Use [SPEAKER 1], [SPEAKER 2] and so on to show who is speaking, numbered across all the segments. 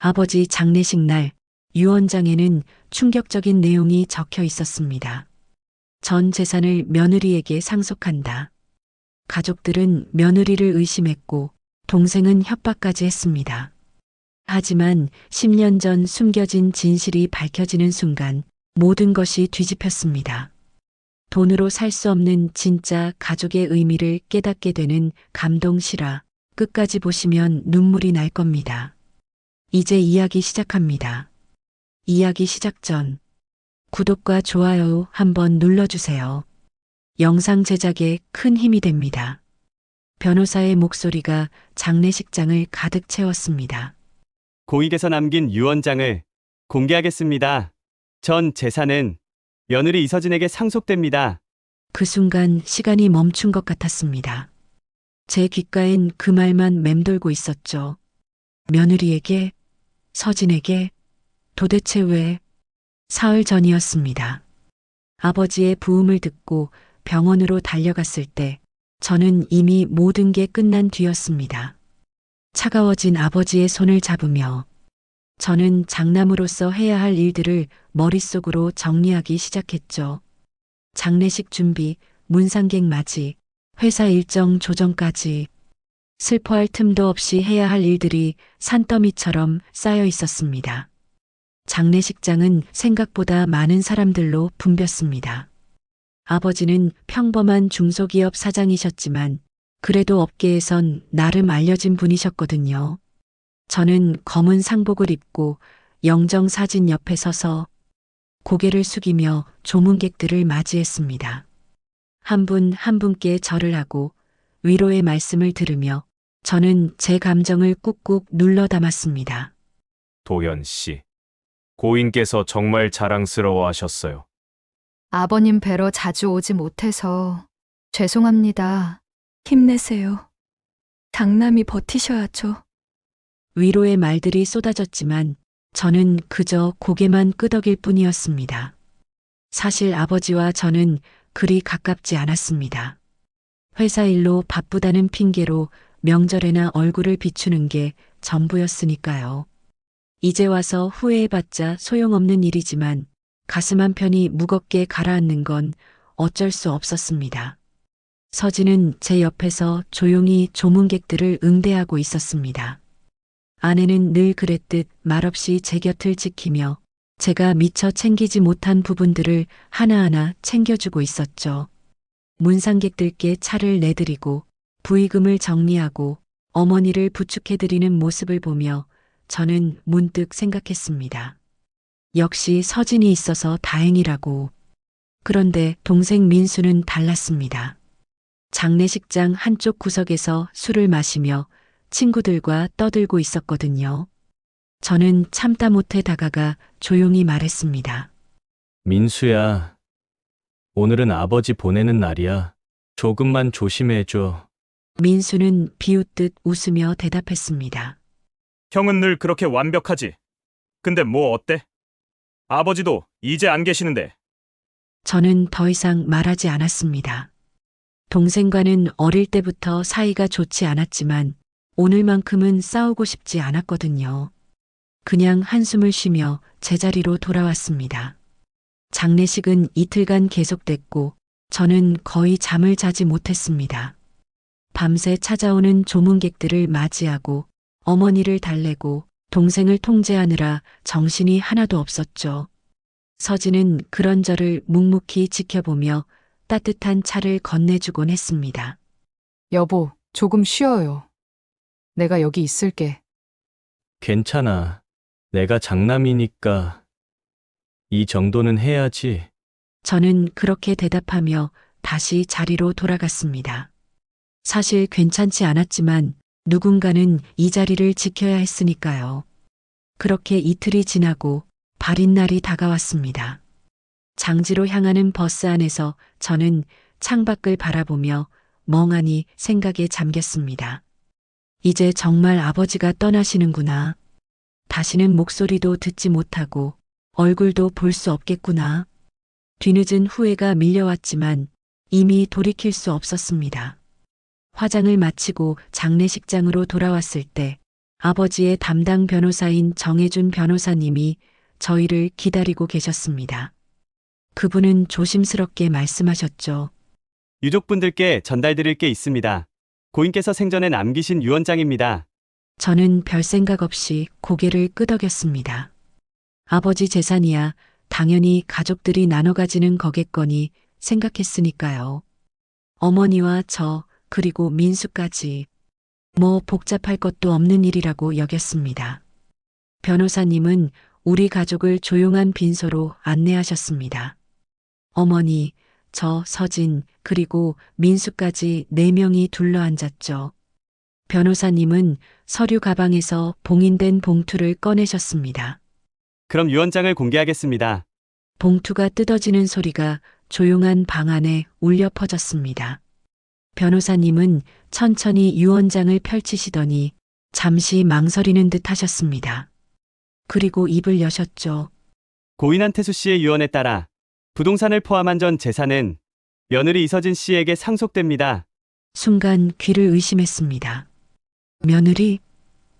[SPEAKER 1] 아버지 장례식 날 유언장에는 충격적인 내용이 적혀 있었습니다. 전 재산을 며느리에게 상속한다. 가족들은 며느리를 의심했고 동생은 협박까지 했습니다. 하지만 10년 전 숨겨진 진실이 밝혀지는 순간 모든 것이 뒤집혔습니다. 돈으로 살 수 없는 진짜 가족의 의미를 깨닫게 되는 감동 실화. 끝까지 보시면 눈물이 날 겁니다. 이제 이야기 시작합니다. 이야기 시작 전 구독과 좋아요 한번 눌러주세요. 영상 제작에 큰 힘이 됩니다. 변호사의 목소리가 장례식장을 가득 채웠습니다.
[SPEAKER 2] 고익에서 남긴 유언장을 공개하겠습니다. 전 재산은 며느리 이서진에게 상속됩니다.
[SPEAKER 1] 그 순간 시간이 멈춘 것 같았습니다. 제 귓가엔 그 말만 맴돌고 있었죠. 며느리에게, 서진에게, 도대체 왜? 사흘 전이었습니다. 아버지의 부음을 듣고 병원으로 달려갔을 때 저는 이미 모든 게 끝난 뒤였습니다. 차가워진 아버지의 손을 잡으며 저는 장남으로서 해야 할 일들을 머릿속으로 정리하기 시작했죠. 장례식 준비, 문상객 맞이, 회사 일정 조정까지 슬퍼할 틈도 없이 해야 할 일들이 산더미처럼 쌓여 있었습니다. 장례식장은 생각보다 많은 사람들로 붐볐습니다. 아버지는 평범한 중소기업 사장이셨지만 그래도 업계에선 나름 알려진 분이셨거든요. 저는 검은 상복을 입고 영정 사진 옆에 서서 고개를 숙이며 조문객들을 맞이했습니다. 한 분 한 분께 절을 하고 위로의 말씀을 들으며 저는 제 감정을 꾹꾹 눌러 담았습니다.
[SPEAKER 3] 도현 씨, 고인께서 정말 자랑스러워하셨어요.
[SPEAKER 4] 아버님 뵈러 자주 오지 못해서 죄송합니다.
[SPEAKER 5] 힘내세요. 장남이 버티셔야죠.
[SPEAKER 1] 위로의 말들이 쏟아졌지만 저는 그저 고개만 끄덕일 뿐이었습니다. 사실 아버지와 저는 그리 가깝지 않았습니다. 회사 일로 바쁘다는 핑계로 명절에나 얼굴을 비추는 게 전부였으니까요. 이제 와서 후회해봤자 소용없는 일이지만 가슴 한편이 무겁게 가라앉는 건 어쩔 수 없었습니다. 서진은 제 옆에서 조용히 조문객들을 응대하고 있었습니다. 아내는 늘 그랬듯 말없이 제 곁을 지키며 제가 미처 챙기지 못한 부분들을 하나하나 챙겨주고 있었죠. 문상객들께 차를 내드리고 부의금을 정리하고 어머니를 부축해드리는 모습을 보며 저는 문득 생각했습니다. 역시 서진이 있어서 다행이라고. 그런데 동생 민수는 달랐습니다. 장례식장 한쪽 구석에서 술을 마시며 친구들과 떠들고 있었거든요. 저는 참다 못해 다가가 조용히 말했습니다.
[SPEAKER 3] 민수야, 오늘은 아버지 보내는 날이야. 조금만 조심해줘.
[SPEAKER 1] 민수는 비웃듯 웃으며 대답했습니다.
[SPEAKER 6] 형은 늘 그렇게 완벽하지. 근데 뭐 어때? 아버지도 이제 안 계시는데.
[SPEAKER 1] 저는 더 이상 말하지 않았습니다. 동생과는 어릴 때부터 사이가 좋지 않았지만 오늘만큼은 싸우고 싶지 않았거든요. 그냥 한숨을 쉬며 제자리로 돌아왔습니다. 장례식은 이틀간 계속됐고 저는 거의 잠을 자지 못했습니다. 밤새 찾아오는 조문객들을 맞이하고 어머니를 달래고 동생을 통제하느라 정신이 하나도 없었죠. 서진은 그런 저를 묵묵히 지켜보며 따뜻한 차를 건네주곤 했습니다.
[SPEAKER 4] 여보, 조금 쉬어요. 내가 여기 있을게.
[SPEAKER 3] 괜찮아. 내가 장남이니까 이 정도는 해야지.
[SPEAKER 1] 저는 그렇게 대답하며 다시 자리로 돌아갔습니다. 사실 괜찮지 않았지만 누군가는 이 자리를 지켜야 했으니까요. 그렇게 이틀이 지나고 발인 날이 다가왔습니다. 장지로 향하는 버스 안에서 저는 창밖을 바라보며 멍하니 생각에 잠겼습니다. 이제 정말 아버지가 떠나시는구나. 다시는 목소리도 듣지 못하고 얼굴도 볼 수 없겠구나. 뒤늦은 후회가 밀려왔지만 이미 돌이킬 수 없었습니다. 화장을 마치고 장례식장으로 돌아왔을 때 아버지의 담당 변호사인 정혜준 변호사님이 저희를 기다리고 계셨습니다. 그분은 조심스럽게 말씀하셨죠.
[SPEAKER 2] 유족분들께 전달드릴 게 있습니다. 고인께서 생전에 남기신 유언장입니다.
[SPEAKER 1] 저는 별 생각 없이 고개를 끄덕였습니다. 아버지 재산이야 당연히 가족들이 나눠 가지는 거겠거니 생각했으니까요. 어머니와 저 그리고 민수까지 뭐 복잡할 것도 없는 일이라고 여겼습니다. 변호사님은 우리 가족을 조용한 빈소로 안내하셨습니다. 어머니, 저 서진, 그리고 민수까지 4명이 둘러앉았죠. 변호사님은 서류 가방에서 봉인된 봉투를 꺼내셨습니다.
[SPEAKER 2] 그럼 유언장을 공개하겠습니다.
[SPEAKER 1] 봉투가 뜯어지는 소리가 조용한 방 안에 울려 퍼졌습니다. 변호사님은 천천히 유언장을 펼치시더니 잠시 망설이는 듯 하셨습니다. 그리고 입을 여셨죠.
[SPEAKER 2] 고인 한태수 씨의 유언에 따라 부동산을 포함한 전 재산은 며느리 이서진 씨에게 상속됩니다.
[SPEAKER 1] 순간 귀를 의심했습니다. 며느리?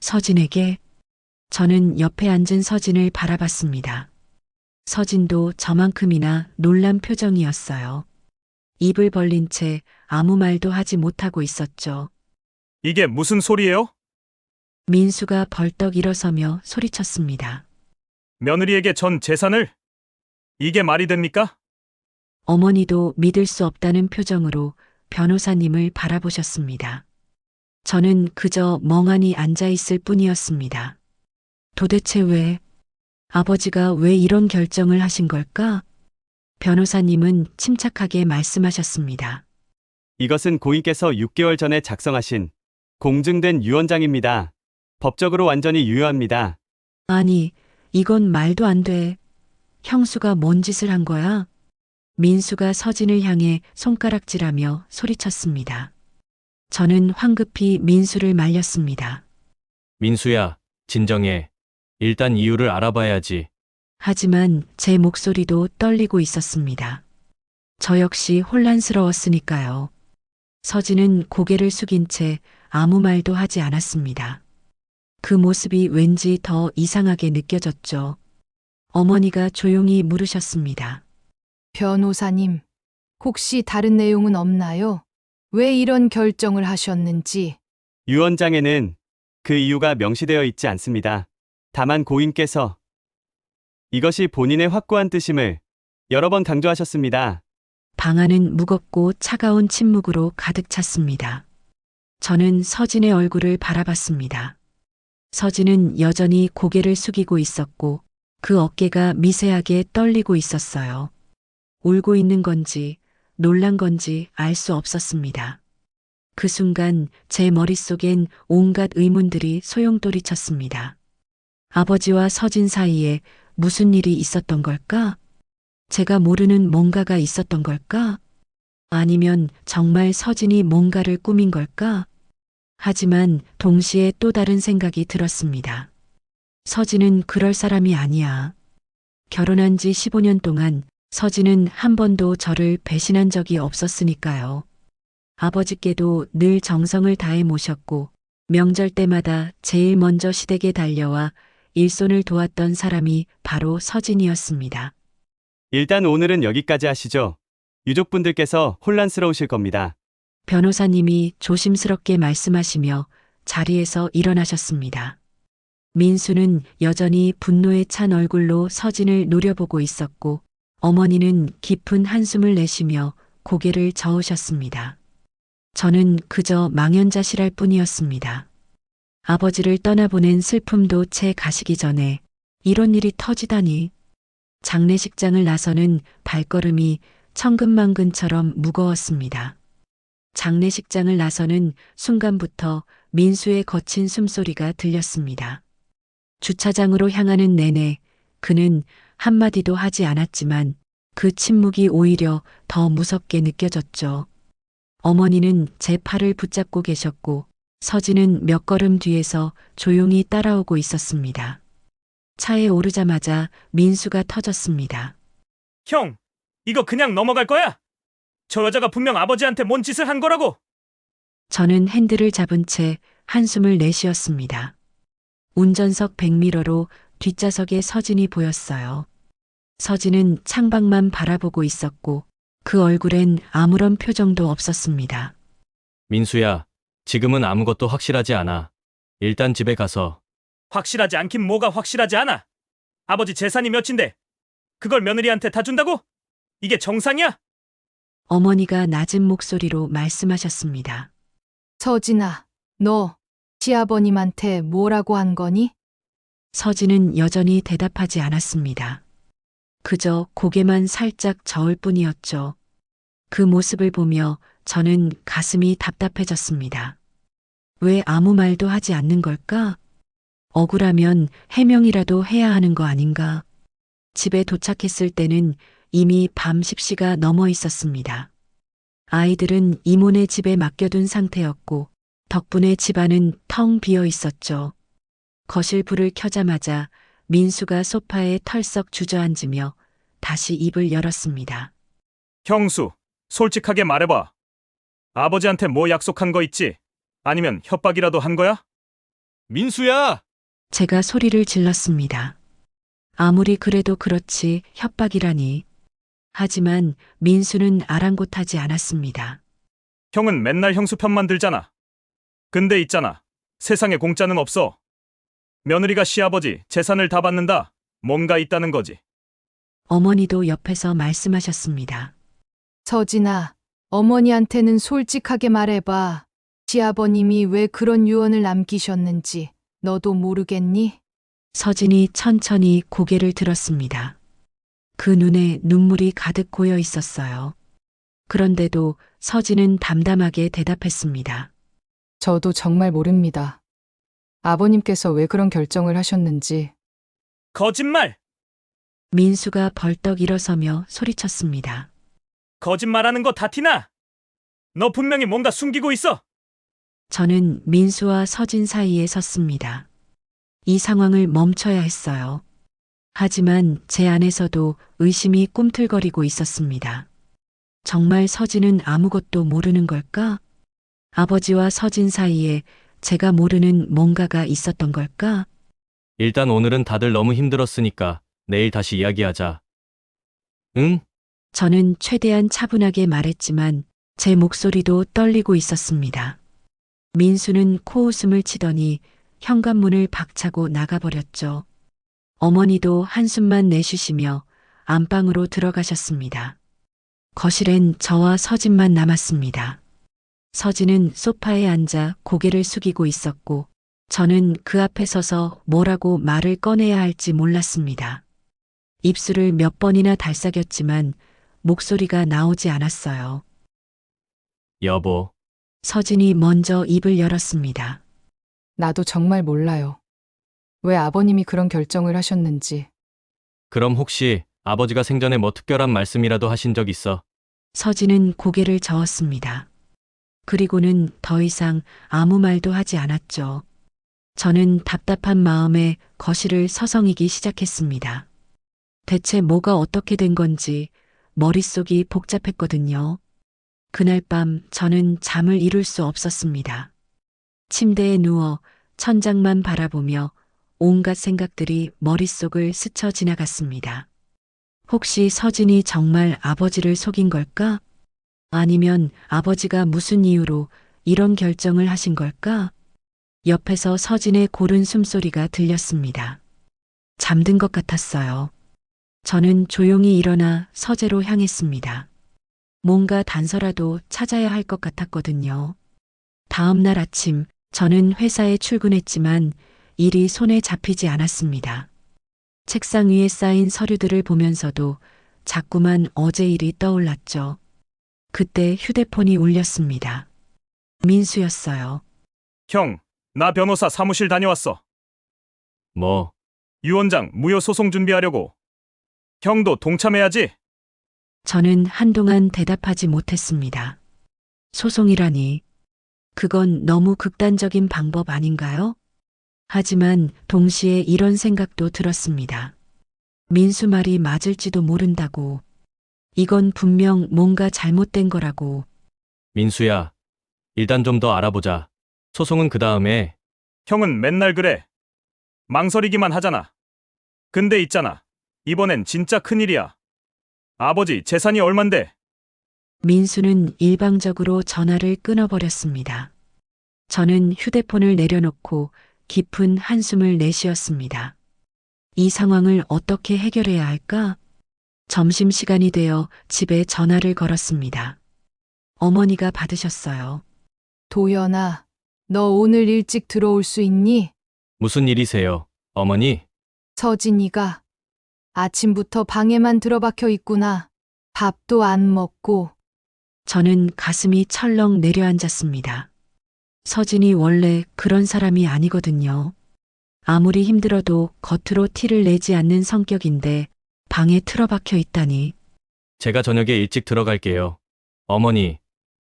[SPEAKER 1] 서진에게? 저는 옆에 앉은 서진을 바라봤습니다. 서진도 저만큼이나 놀란 표정이었어요. 입을 벌린 채 아무 말도 하지 못하고 있었죠.
[SPEAKER 6] 이게 무슨 소리예요?
[SPEAKER 1] 민수가 벌떡 일어서며 소리쳤습니다.
[SPEAKER 6] 며느리에게 전 재산을? 이게 말이 됩니까?
[SPEAKER 1] 어머니도 믿을 수 없다는 표정으로 변호사님을 바라보셨습니다. 저는 그저 멍하니 앉아 있을 뿐이었습니다. 도대체 왜, 아버지가 왜 이런 결정을 하신 걸까? 변호사님은 침착하게 말씀하셨습니다.
[SPEAKER 2] 이것은 고인께서 6개월 전에 작성하신 공증된 유언장입니다. 법적으로 완전히 유효합니다.
[SPEAKER 1] 아니, 이건 말도 안 돼. 형수가 뭔 짓을 한 거야? 민수가 서진을 향해 손가락질하며 소리쳤습니다. 저는 황급히 민수를 말렸습니다.
[SPEAKER 3] 민수야, 진정해. 일단 이유를 알아봐야지.
[SPEAKER 1] 하지만 제 목소리도 떨리고 있었습니다. 저 역시 혼란스러웠으니까요. 서진은 고개를 숙인 채 아무 말도 하지 않았습니다. 그 모습이 왠지 더 이상하게 느껴졌죠. 어머니가 조용히 물으셨습니다.
[SPEAKER 4] 변호사님, 혹시 다른 내용은 없나요? 왜 이런 결정을 하셨는지.
[SPEAKER 2] 유언장에는 그 이유가 명시되어 있지 않습니다. 다만 고인께서 이것이 본인의 확고한 뜻임을 여러 번 강조하셨습니다.
[SPEAKER 1] 방 안은 무겁고 차가운 침묵으로 가득 찼습니다. 저는 서진의 얼굴을 바라봤습니다. 서진은 여전히 고개를 숙이고 있었고 그 어깨가 미세하게 떨리고 있었어요. 울고 있는 건지 놀란 건지 알 수 없었습니다. 그 순간 제 머릿속엔 온갖 의문들이 소용돌이쳤습니다. 아버지와 서진 사이에 무슨 일이 있었던 걸까? 제가 모르는 뭔가가 있었던 걸까? 아니면 정말 서진이 뭔가를 꾸민 걸까? 하지만 동시에 또 다른 생각이 들었습니다. 서진은 그럴 사람이 아니야. 결혼한 지 15년 동안 서진은 한 번도 저를 배신한 적이 없었으니까요. 아버지께도 늘 정성을 다해 모셨고 명절 때마다 제일 먼저 시댁에 달려와 일손을 도왔던 사람이 바로 서진이었습니다.
[SPEAKER 2] 일단 오늘은 여기까지 하시죠. 유족분들께서 혼란스러우실 겁니다.
[SPEAKER 1] 변호사님이 조심스럽게 말씀하시며 자리에서 일어나셨습니다. 민수는 여전히 분노에 찬 얼굴로 서진을 노려보고 있었고 어머니는 깊은 한숨을 내쉬며 고개를 저으셨습니다. 저는 그저 망연자실할 뿐이었습니다. 아버지를 떠나보낸 슬픔도 채 가시기 전에 이런 일이 터지다니. 장례식장을 나서는 발걸음이 천근만근처럼 무거웠습니다. 장례식장을 나서는 순간부터 민수의 거친 숨소리가 들렸습니다. 주차장으로 향하는 내내 그는 한마디도 하지 않았지만 그 침묵이 오히려 더 무섭게 느껴졌죠. 어머니는 제 팔을 붙잡고 계셨고 서진은 몇 걸음 뒤에서 조용히 따라오고 있었습니다. 차에 오르자마자 민수가 터졌습니다.
[SPEAKER 6] 형, 이거 그냥 넘어갈 거야? 저 여자가 분명 아버지한테 뭔 짓을 한 거라고!
[SPEAKER 1] 저는 핸들을 잡은 채 한숨을 내쉬었습니다. 운전석 백미러로 뒷좌석에 서진이 보였어요. 서진은 창밖만 바라보고 있었고 그 얼굴엔 아무런 표정도 없었습니다.
[SPEAKER 3] 민수야, 지금은 아무것도 확실하지 않아. 일단 집에 가서.
[SPEAKER 6] 확실하지 않긴 뭐가 확실하지 않아. 아버지 재산이 몇인데 그걸 며느리한테 다 준다고? 이게 정상이야?
[SPEAKER 1] 어머니가 낮은 목소리로 말씀하셨습니다.
[SPEAKER 4] 서진아, 너 시아버님한테 뭐라고 한 거니?
[SPEAKER 1] 서진은 여전히 대답하지 않았습니다. 그저 고개만 살짝 저을 뿐이었죠. 그 모습을 보며 저는 가슴이 답답해졌습니다. 왜 아무 말도 하지 않는 걸까? 억울하면 해명이라도 해야 하는 거 아닌가? 집에 도착했을 때는 이미 밤 10시가 넘어 있었습니다. 아이들은 이모네 집에 맡겨둔 상태였고 덕분에 집안은 텅 비어 있었죠. 거실 불을 켜자마자 민수가 소파에 털썩 주저앉으며 다시 입을 열었습니다.
[SPEAKER 6] 형수, 솔직하게 말해봐. 아버지한테 뭐 약속한 거 있지? 아니면 협박이라도 한 거야?
[SPEAKER 3] 민수야!
[SPEAKER 1] 제가 소리를 질렀습니다. 아무리 그래도 그렇지 협박이라니. 하지만 민수는 아랑곳하지 않았습니다.
[SPEAKER 6] 형은 맨날 형수 편만 들잖아. 근데 있잖아. 세상에 공짜는 없어. 며느리가 시아버지 재산을 다 받는다. 뭔가 있다는 거지.
[SPEAKER 1] 어머니도 옆에서 말씀하셨습니다.
[SPEAKER 4] 서진아, 어머니한테는 솔직하게 말해봐. 시아버님이 왜 그런 유언을 남기셨는지 너도 모르겠니?
[SPEAKER 1] 서진이 천천히 고개를 들었습니다. 그 눈에 눈물이 가득 고여 있었어요. 그런데도 서진은 담담하게 대답했습니다.
[SPEAKER 7] 저도 정말 모릅니다. 아버님께서 왜 그런 결정을 하셨는지.
[SPEAKER 6] 거짓말!
[SPEAKER 1] 민수가 벌떡 일어서며 소리쳤습니다.
[SPEAKER 6] 거짓말하는 거 다 티나! 너 분명히 뭔가 숨기고 있어!
[SPEAKER 1] 저는 민수와 서진 사이에 섰습니다. 이 상황을 멈춰야 했어요. 하지만 제 안에서도 의심이 꿈틀거리고 있었습니다. 정말 서진은 아무것도 모르는 걸까? 아버지와 서진 사이에 제가 모르는 뭔가가 있었던 걸까?
[SPEAKER 3] 일단 오늘은 다들 너무 힘들었으니까 내일 다시 이야기하자. 응?
[SPEAKER 1] 저는 최대한 차분하게 말했지만 제 목소리도 떨리고 있었습니다. 민수는 코웃음을 치더니 현관문을 박차고 나가버렸죠. 어머니도 한숨만 내쉬시며 안방으로 들어가셨습니다. 거실엔 저와 서진만 남았습니다. 서진은 소파에 앉아 고개를 숙이고 있었고 저는 그 앞에 서서 뭐라고 말을 꺼내야 할지 몰랐습니다. 입술을 몇 번이나 달싹였지만 목소리가 나오지 않았어요.
[SPEAKER 3] 여보,
[SPEAKER 1] 서진이 먼저 입을 열었습니다.
[SPEAKER 7] 나도 정말 몰라요. 왜 아버님이 그런 결정을 하셨는지.
[SPEAKER 3] 그럼 혹시 아버지가 생전에 뭐 특별한 말씀이라도 하신 적 있어?
[SPEAKER 1] 서진은 고개를 저었습니다. 그리고는 더 이상 아무 말도 하지 않았죠. 저는 답답한 마음에 거실을 서성이기 시작했습니다. 대체 뭐가 어떻게 된 건지 머릿속이 복잡했거든요. 그날 밤 저는 잠을 이룰 수 없었습니다. 침대에 누워 천장만 바라보며 온갖 생각들이 머릿속을 스쳐 지나갔습니다. 혹시 서진이 정말 아버지를 속인 걸까? 아니면 아버지가 무슨 이유로 이런 결정을 하신 걸까? 옆에서 서진의 고른 숨소리가 들렸습니다. 잠든 것 같았어요. 저는 조용히 일어나 서재로 향했습니다. 뭔가 단서라도 찾아야 할 것 같았거든요. 다음 날 아침 저는 회사에 출근했지만 일이 손에 잡히지 않았습니다. 책상 위에 쌓인 서류들을 보면서도 자꾸만 어제 일이 떠올랐죠. 그때 휴대폰이 울렸습니다. 민수였어요.
[SPEAKER 6] 형, 나 변호사 사무실 다녀왔어.
[SPEAKER 3] 뭐,
[SPEAKER 6] 유 원장 무효 소송 준비하려고. 형도 동참해야지.
[SPEAKER 1] 저는 한동안 대답하지 못했습니다. 소송이라니. 그건 너무 극단적인 방법 아닌가요? 하지만 동시에 이런 생각도 들었습니다. 민수 말이 맞을지도 모른다고. 이건 분명 뭔가 잘못된 거라고.
[SPEAKER 3] 민수야. 일단 좀 더 알아보자. 소송은 그 다음에.
[SPEAKER 6] 형은 맨날 그래. 망설이기만 하잖아. 근데 있잖아. 이번엔 진짜 큰일이야. 아버지 재산이 얼만데?
[SPEAKER 1] 민수는 일방적으로 전화를 끊어버렸습니다. 저는 휴대폰을 내려놓고 깊은 한숨을 내쉬었습니다. 이 상황을 어떻게 해결해야 할까? 점심시간이 되어 집에 전화를 걸었습니다. 어머니가 받으셨어요.
[SPEAKER 4] 도연아, 너 오늘 일찍 들어올 수 있니?
[SPEAKER 3] 무슨 일이세요, 어머니?
[SPEAKER 4] 서진이가 아침부터 방에만 들어박혀 있구나. 밥도 안 먹고.
[SPEAKER 1] 저는 가슴이 철렁 내려앉았습니다. 서진이 원래 그런 사람이 아니거든요. 아무리 힘들어도 겉으로 티를 내지 않는 성격인데 방에 틀어박혀 있다니.
[SPEAKER 3] 제가 저녁에 일찍 들어갈게요. 어머니,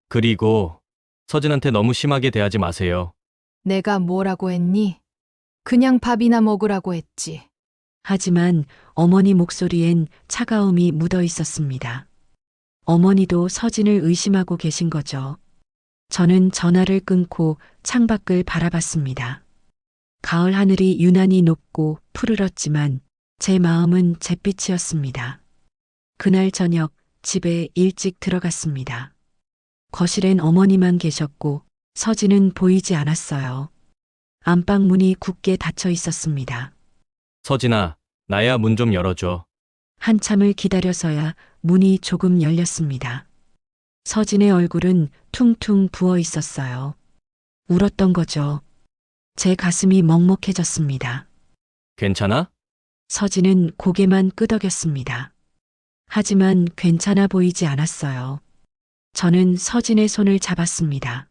[SPEAKER 3] 그리고 서진한테 너무 심하게 대하지 마세요.
[SPEAKER 4] 내가 뭐라고 했니? 그냥 밥이나 먹으라고 했지.
[SPEAKER 1] 하지만 어머니 목소리엔 차가움이 묻어 있었습니다. 어머니도 서진을 의심하고 계신 거죠. 저는 전화를 끊고 창밖을 바라봤습니다. 가을 하늘이 유난히 높고 푸르렀지만 제 마음은 잿빛이었습니다. 그날 저녁 집에 일찍 들어갔습니다. 거실엔 어머니만 계셨고 서진은 보이지 않았어요. 안방 문이 굳게 닫혀 있었습니다.
[SPEAKER 3] 서진아, 나야 문 좀 열어줘.
[SPEAKER 1] 한참을 기다려서야 문이 조금 열렸습니다. 서진의 얼굴은 퉁퉁 부어 있었어요. 울었던 거죠. 제 가슴이 먹먹해졌습니다.
[SPEAKER 3] 괜찮아?
[SPEAKER 1] 서진은 고개만 끄덕였습니다. 하지만 괜찮아 보이지 않았어요. 저는 서진의 손을 잡았습니다.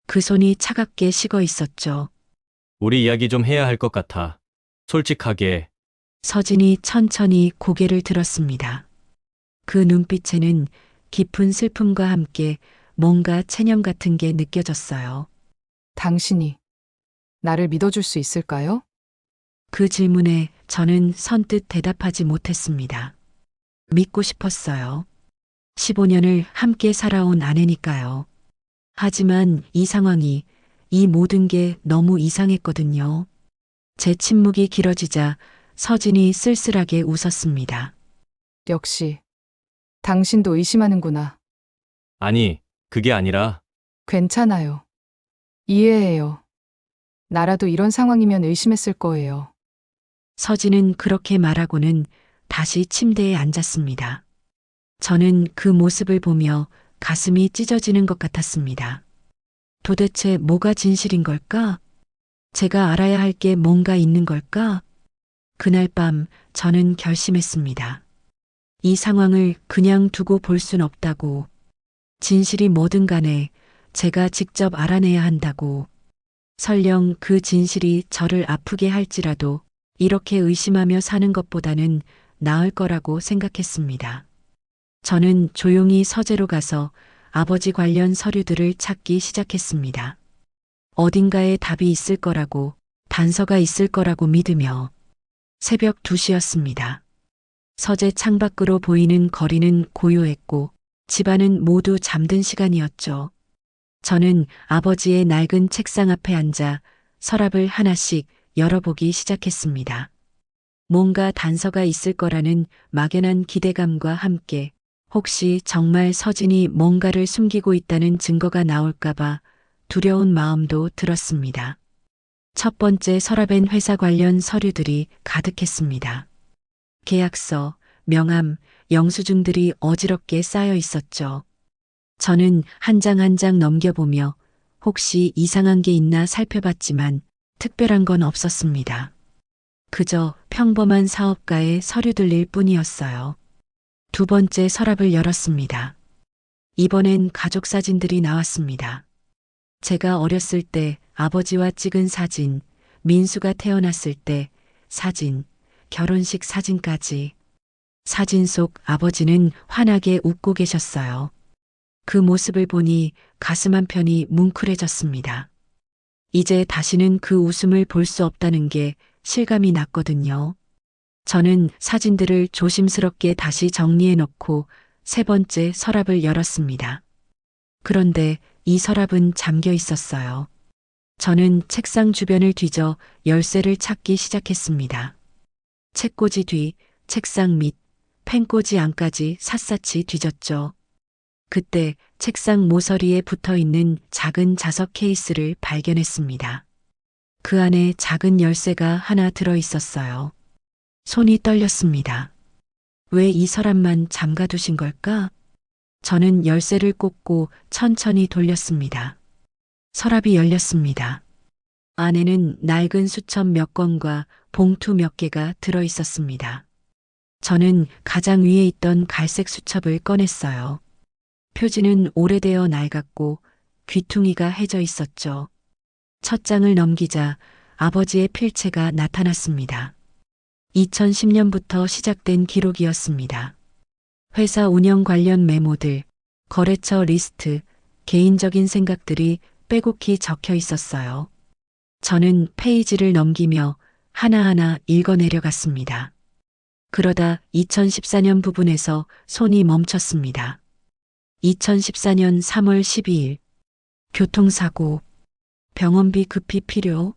[SPEAKER 1] 그 손이 차갑게 식어 있었죠.
[SPEAKER 3] 우리 이야기 좀 해야 할 것 같아. 솔직하게.
[SPEAKER 1] 서진이 천천히 고개를 들었습니다. 그 눈빛에는 깊은 슬픔과 함께 뭔가 체념 같은 게 느껴졌어요.
[SPEAKER 7] 당신이 나를 믿어줄 수 있을까요?
[SPEAKER 1] 그 질문에 저는 선뜻 대답하지 못했습니다. 믿고 싶었어요. 15년을 함께 살아온 아내니까요. 하지만 이 상황이, 이 모든 게 너무 이상했거든요. 제 침묵이 길어지자 서진이 쓸쓸하게 웃었습니다.
[SPEAKER 7] 역시 당신도 의심하는구나.
[SPEAKER 3] 아니, 그게 아니라
[SPEAKER 7] 괜찮아요. 이해해요. 나라도 이런 상황이면 의심했을 거예요.
[SPEAKER 1] 서진은 그렇게 말하고는 다시 침대에 앉았습니다. 저는 그 모습을 보며 가슴이 찢어지는 것 같았습니다. 도대체 뭐가 진실인 걸까? 제가 알아야 할 게 뭔가 있는 걸까? 그날 밤 저는 결심했습니다. 이 상황을 그냥 두고 볼 순 없다고. 진실이 뭐든 간에 제가 직접 알아내야 한다고. 설령 그 진실이 저를 아프게 할지라도 이렇게 의심하며 사는 것보다는 나을 거라고 생각했습니다. 저는 조용히 서재로 가서 아버지 관련 서류들을 찾기 시작했습니다. 어딘가에 답이 있을 거라고, 단서가 있을 거라고 믿으며. 새벽 2시였습니다. 서재 창밖으로 보이는 거리는 고요했고 집안은 모두 잠든 시간이었죠. 저는 아버지의 낡은 책상 앞에 앉아 서랍을 하나씩 열어보기 시작했습니다. 뭔가 단서가 있을 거라는 막연한 기대감과 함께 혹시 정말 서진이 뭔가를 숨기고 있다는 증거가 나올까봐 두려운 마음도 들었습니다. 첫 번째 서랍엔 회사 관련 서류들이 가득했습니다. 계약서, 명함, 영수증들이 어지럽게 쌓여 있었죠. 저는 한 장 한 장 넘겨보며 혹시 이상한 게 있나 살펴봤지만 특별한 건 없었습니다. 그저 평범한 사업가의 서류들일 뿐이었어요. 두 번째 서랍을 열었습니다. 이번엔 가족 사진들이 나왔습니다. 제가 어렸을 때 아버지와 찍은 사진, 민수가 태어났을 때 사진, 결혼식 사진까지. 사진 속 아버지는 환하게 웃고 계셨어요. 그 모습을 보니 가슴 한편이 뭉클해졌습니다. 이제 다시는 그 웃음을 볼 수 없다는 게 실감이 났거든요. 저는 사진들을 조심스럽게 다시 정리해 놓고 세 번째 서랍을 열었습니다. 그런데 이 서랍은 잠겨 있었어요. 저는 책상 주변을 뒤져 열쇠를 찾기 시작했습니다. 책꽂이 뒤, 책상 밑, 펜꽂이 안까지 샅샅이 뒤졌죠. 그때 책상 모서리에 붙어 있는 작은 자석 케이스를 발견했습니다. 그 안에 작은 열쇠가 하나 들어 있었어요. 손이 떨렸습니다. 왜 이 서랍만 잠가두신 걸까? 저는 열쇠를 꽂고 천천히 돌렸습니다. 서랍이 열렸습니다. 안에는 낡은 수첩 몇 권과 봉투 몇 개가 들어 있었습니다. 저는 가장 위에 있던 갈색 수첩을 꺼냈어요. 표지는 오래되어 낡았고 귀퉁이가 해져 있었죠. 첫 장을 넘기자 아버지의 필체가 나타났습니다. 2010년부터 시작된 기록이었습니다. 회사 운영 관련 메모들, 거래처 리스트, 개인적인 생각들이 빼곡히 적혀 있었어요. 저는 페이지를 넘기며 하나하나 읽어내려갔습니다. 그러다 2014년 부분에서 손이 멈췄습니다. 2014년 3월 12일, 교통사고, 병원비 급히 필요.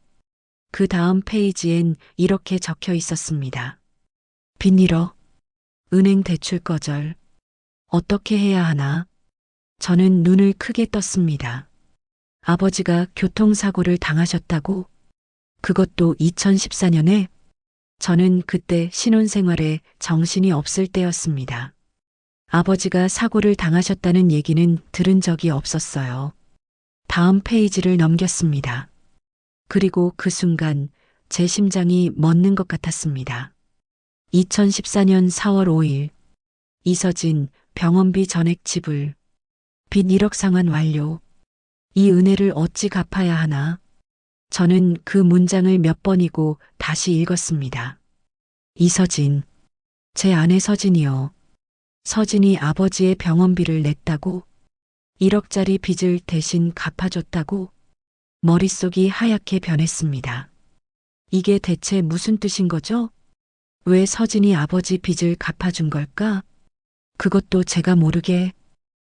[SPEAKER 1] 그 다음 페이지엔 이렇게 적혀 있었습니다. 빚 1억, 은행 대출 거절. 어떻게 해야 하나? 저는 눈을 크게 떴습니다. 아버지가 교통사고를 당하셨다고? 그것도 2014년에? 저는 그때 신혼생활에 정신이 없을 때였습니다. 아버지가 사고를 당하셨다는 얘기는 들은 적이 없었어요. 다음 페이지를 넘겼습니다. 그리고 그 순간 제 심장이 멎는 것 같았습니다. 2014년 4월 5일, 이서진 병원비 전액 지불, 빚 1억 상환 완료. 이 은혜를 어찌 갚아야 하나? 저는 그 문장을 몇 번이고 다시 읽었습니다. 이서진, 제 아내 서진이요. 서진이 아버지의 병원비를 냈다고? 1억짜리 빚을 대신 갚아줬다고? 머릿속이 하얗게 변했습니다. 이게 대체 무슨 뜻인 거죠? 왜 서진이 아버지 빚을 갚아준 걸까? 그것도 제가 모르게.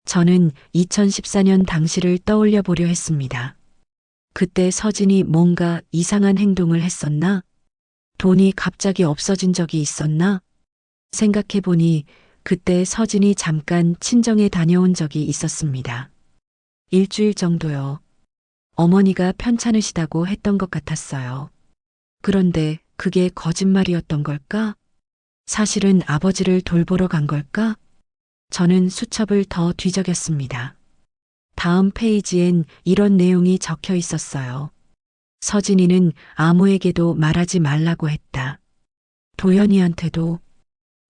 [SPEAKER 1] 저는 2014년 당시를 떠올려 보려 했습니다. 그때 서진이 뭔가 이상한 행동을 했었나? 돈이 갑자기 없어진 적이 있었나? 생각해보니 그때 서진이 잠깐 친정에 다녀온 적이 있었습니다. 일주일 정도요. 어머니가 편찮으시다고 했던 것 같았어요. 그런데 그게 거짓말이었던 걸까? 사실은 아버지를 돌보러 간 걸까? 저는 수첩을 더 뒤적였습니다. 다음 페이지엔 이런 내용이 적혀 있었어요. 서진이는 아무에게도 말하지 말라고 했다. 도연이한테도.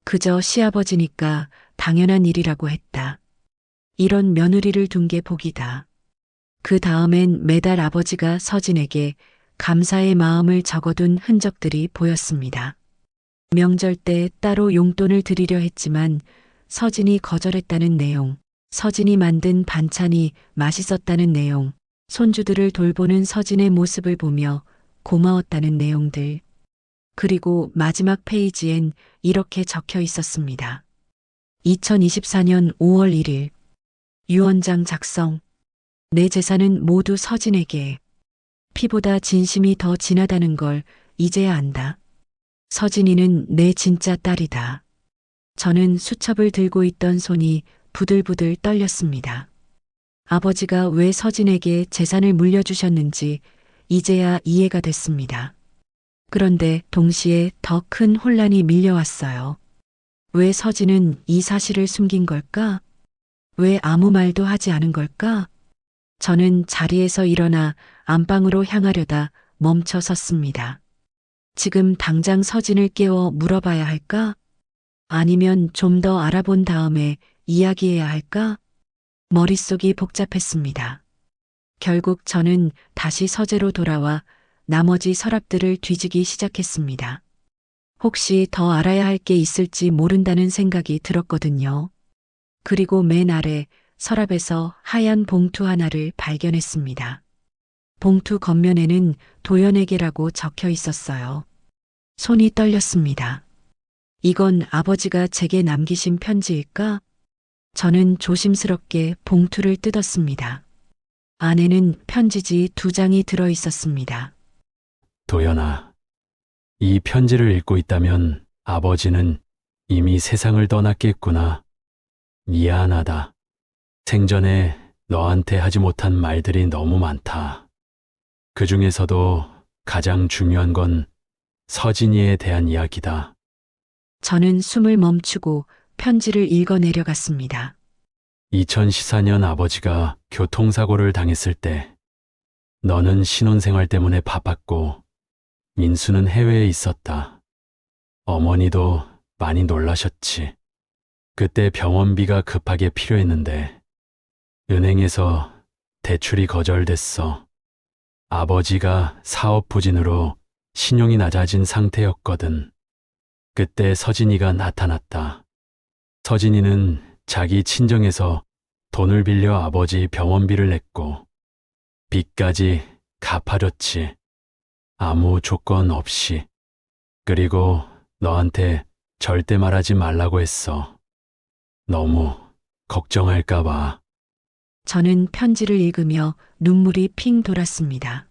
[SPEAKER 1] 그저 시아버지니까 당연한 일이라고 했다. 이런 며느리를 둔 게 복이다. 그 다음엔 매달 아버지가 서진에게 감사의 마음을 적어둔 흔적들이 보였습니다. 명절 때 따로 용돈을 드리려 했지만 서진이 거절했다는 내용, 서진이 만든 반찬이 맛있었다는 내용, 손주들을 돌보는 서진의 모습을 보며 고마웠다는 내용들. 그리고 마지막 페이지엔 이렇게 적혀 있었습니다. 2024년 5월 1일, 유언장 작성. 내 재산은 모두 서진에게. 피보다 진심이 더 진하다는 걸 이제야 안다. 서진이는 내 진짜 딸이다. 저는 수첩을 들고 있던 손이 부들부들 떨렸습니다. 아버지가 왜 서진에게 재산을 물려주셨는지 이제야 이해가 됐습니다. 그런데 동시에 더 큰 혼란이 밀려왔어요. 왜 서진은 이 사실을 숨긴 걸까? 왜 아무 말도 하지 않은 걸까? 저는 자리에서 일어나 안방으로 향하려다 멈춰 섰습니다. 지금 당장 서진을 깨워 물어봐야 할까? 아니면 좀 더 알아본 다음에 이야기해야 할까? 머릿속이 복잡했습니다. 결국 저는 다시 서재로 돌아와 나머지 서랍들을 뒤지기 시작했습니다. 혹시 더 알아야 할 게 있을지 모른다는 생각이 들었거든요. 그리고 맨 아래 서랍에서 하얀 봉투 하나를 발견했습니다. 봉투 겉면에는 도연에게라고 적혀 있었어요. 손이 떨렸습니다. 이건 아버지가 제게 남기신 편지일까? 저는 조심스럽게 봉투를 뜯었습니다. 안에는 편지지 2장이 들어 있었습니다.
[SPEAKER 8] 도연아, 이 편지를 읽고 있다면 아버지는 이미 세상을 떠났겠구나. 미안하다. 생전에 너한테 하지 못한 말들이 너무 많다. 그 중에서도 가장 중요한 건 서진이에 대한 이야기다.
[SPEAKER 1] 저는 숨을 멈추고 편지를 읽어 내려갔습니다.
[SPEAKER 8] 2014년 아버지가 교통사고를 당했을 때 너는 신혼생활 때문에 바빴고 민수는 해외에 있었다. 어머니도 많이 놀라셨지. 그때 병원비가 급하게 필요했는데 은행에서 대출이 거절됐어. 아버지가 사업 부진으로 신용이 낮아진 상태였거든. 그때 서진이가 나타났다. 서진이는 자기 친정에서 돈을 빌려 아버지 병원비를 냈고 빚까지 갚아줬지. 아무 조건 없이. 그리고 너한테 절대 말하지 말라고 했어. 너무 걱정할까 봐.
[SPEAKER 1] 저는 편지를 읽으며 눈물이 핑 돌았습니다.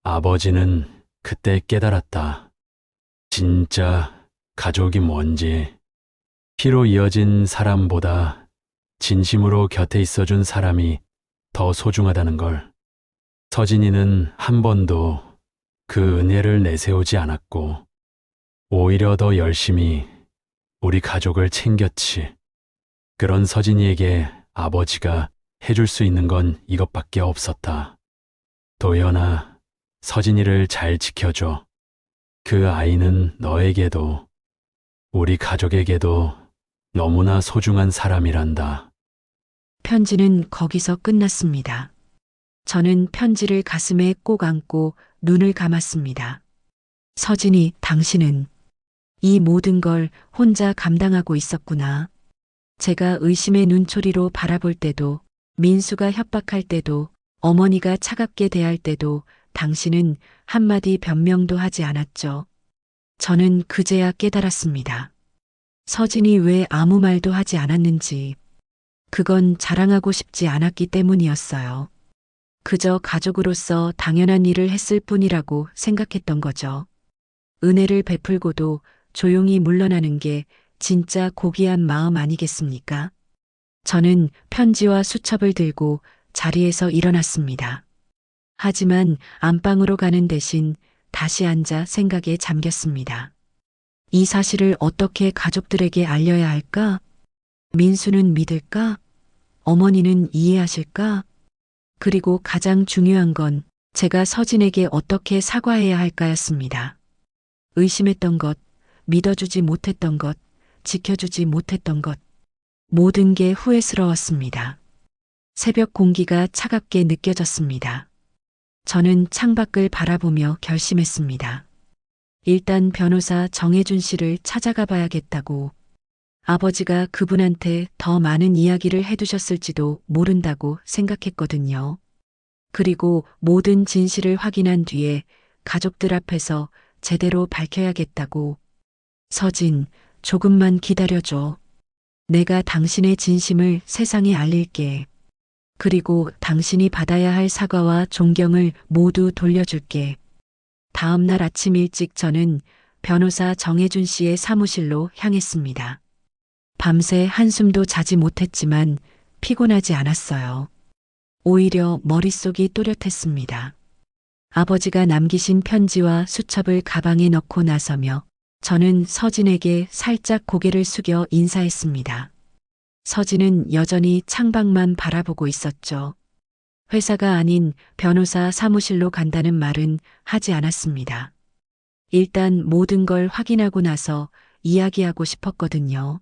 [SPEAKER 8] 아버지는 그때 깨달았다. 진짜 가족이 뭔지. 피로 이어진 사람보다 진심으로 곁에 있어준 사람이 더 소중하다는 걸. 서진이는 한 번도 그 은혜를 내세우지 않았고 오히려 더 열심히 우리 가족을 챙겼지. 그런 서진이에게 아버지가 해줄 수 있는 건 이것밖에 없었다. 도연아, 서진이를 잘 지켜줘. 그 아이는 너에게도 우리 가족에게도 너무나 소중한 사람이란다.
[SPEAKER 1] 편지는 거기서 끝났습니다. 저는 편지를 가슴에 꼭 안고 눈을 감았습니다. 서진이, 당신은 이 모든 걸 혼자 감당하고 있었구나. 제가 의심의 눈초리로 바라볼 때도, 민수가 협박할 때도, 어머니가 차갑게 대할 때도 당신은 한마디 변명도 하지 않았죠. 저는 그제야 깨달았습니다. 서진이 왜 아무 말도 하지 않았는지. 그건 자랑하고 싶지 않았기 때문이었어요. 그저 가족으로서 당연한 일을 했을 뿐이라고 생각했던 거죠. 은혜를 베풀고도 조용히 물러나는 게 진짜 고귀한 마음 아니겠습니까? 저는 편지와 수첩을 들고 자리에서 일어났습니다. 하지만 안방으로 가는 대신 다시 앉아 생각에 잠겼습니다. 이 사실을 어떻게 가족들에게 알려야 할까? 민수는 믿을까? 어머니는 이해하실까? 그리고 가장 중요한 건 제가 서진에게 어떻게 사과해야 할까였습니다. 의심했던 것, 믿어주지 못했던 것, 지켜주지 못했던 것, 모든 게 후회스러웠습니다. 새벽 공기가 차갑게 느껴졌습니다. 저는 창밖을 바라보며 결심했습니다. 일단 변호사 정혜준 씨를 찾아가 봐야겠다고. 아버지가 그분한테 더 많은 이야기를 해두셨을지도 모른다고 생각했거든요. 그리고 모든 진실을 확인한 뒤에 가족들 앞에서 제대로 밝혀야겠다고. 서진, 조금만 기다려줘. 내가 당신의 진심을 세상에 알릴게. 그리고 당신이 받아야 할 사과와 존경을 모두 돌려줄게. 다음 날 아침 일찍 저는 변호사 정혜준 씨의 사무실로 향했습니다. 밤새 한숨도 자지 못했지만 피곤하지 않았어요. 오히려 머릿속이 또렷했습니다. 아버지가 남기신 편지와 수첩을 가방에 넣고 나서며 저는 서진에게 살짝 고개를 숙여 인사했습니다. 서진은 여전히 창밖만 바라보고 있었죠. 회사가 아닌 변호사 사무실로 간다는 말은 하지 않았습니다. 일단 모든 걸 확인하고 나서 이야기하고 싶었거든요.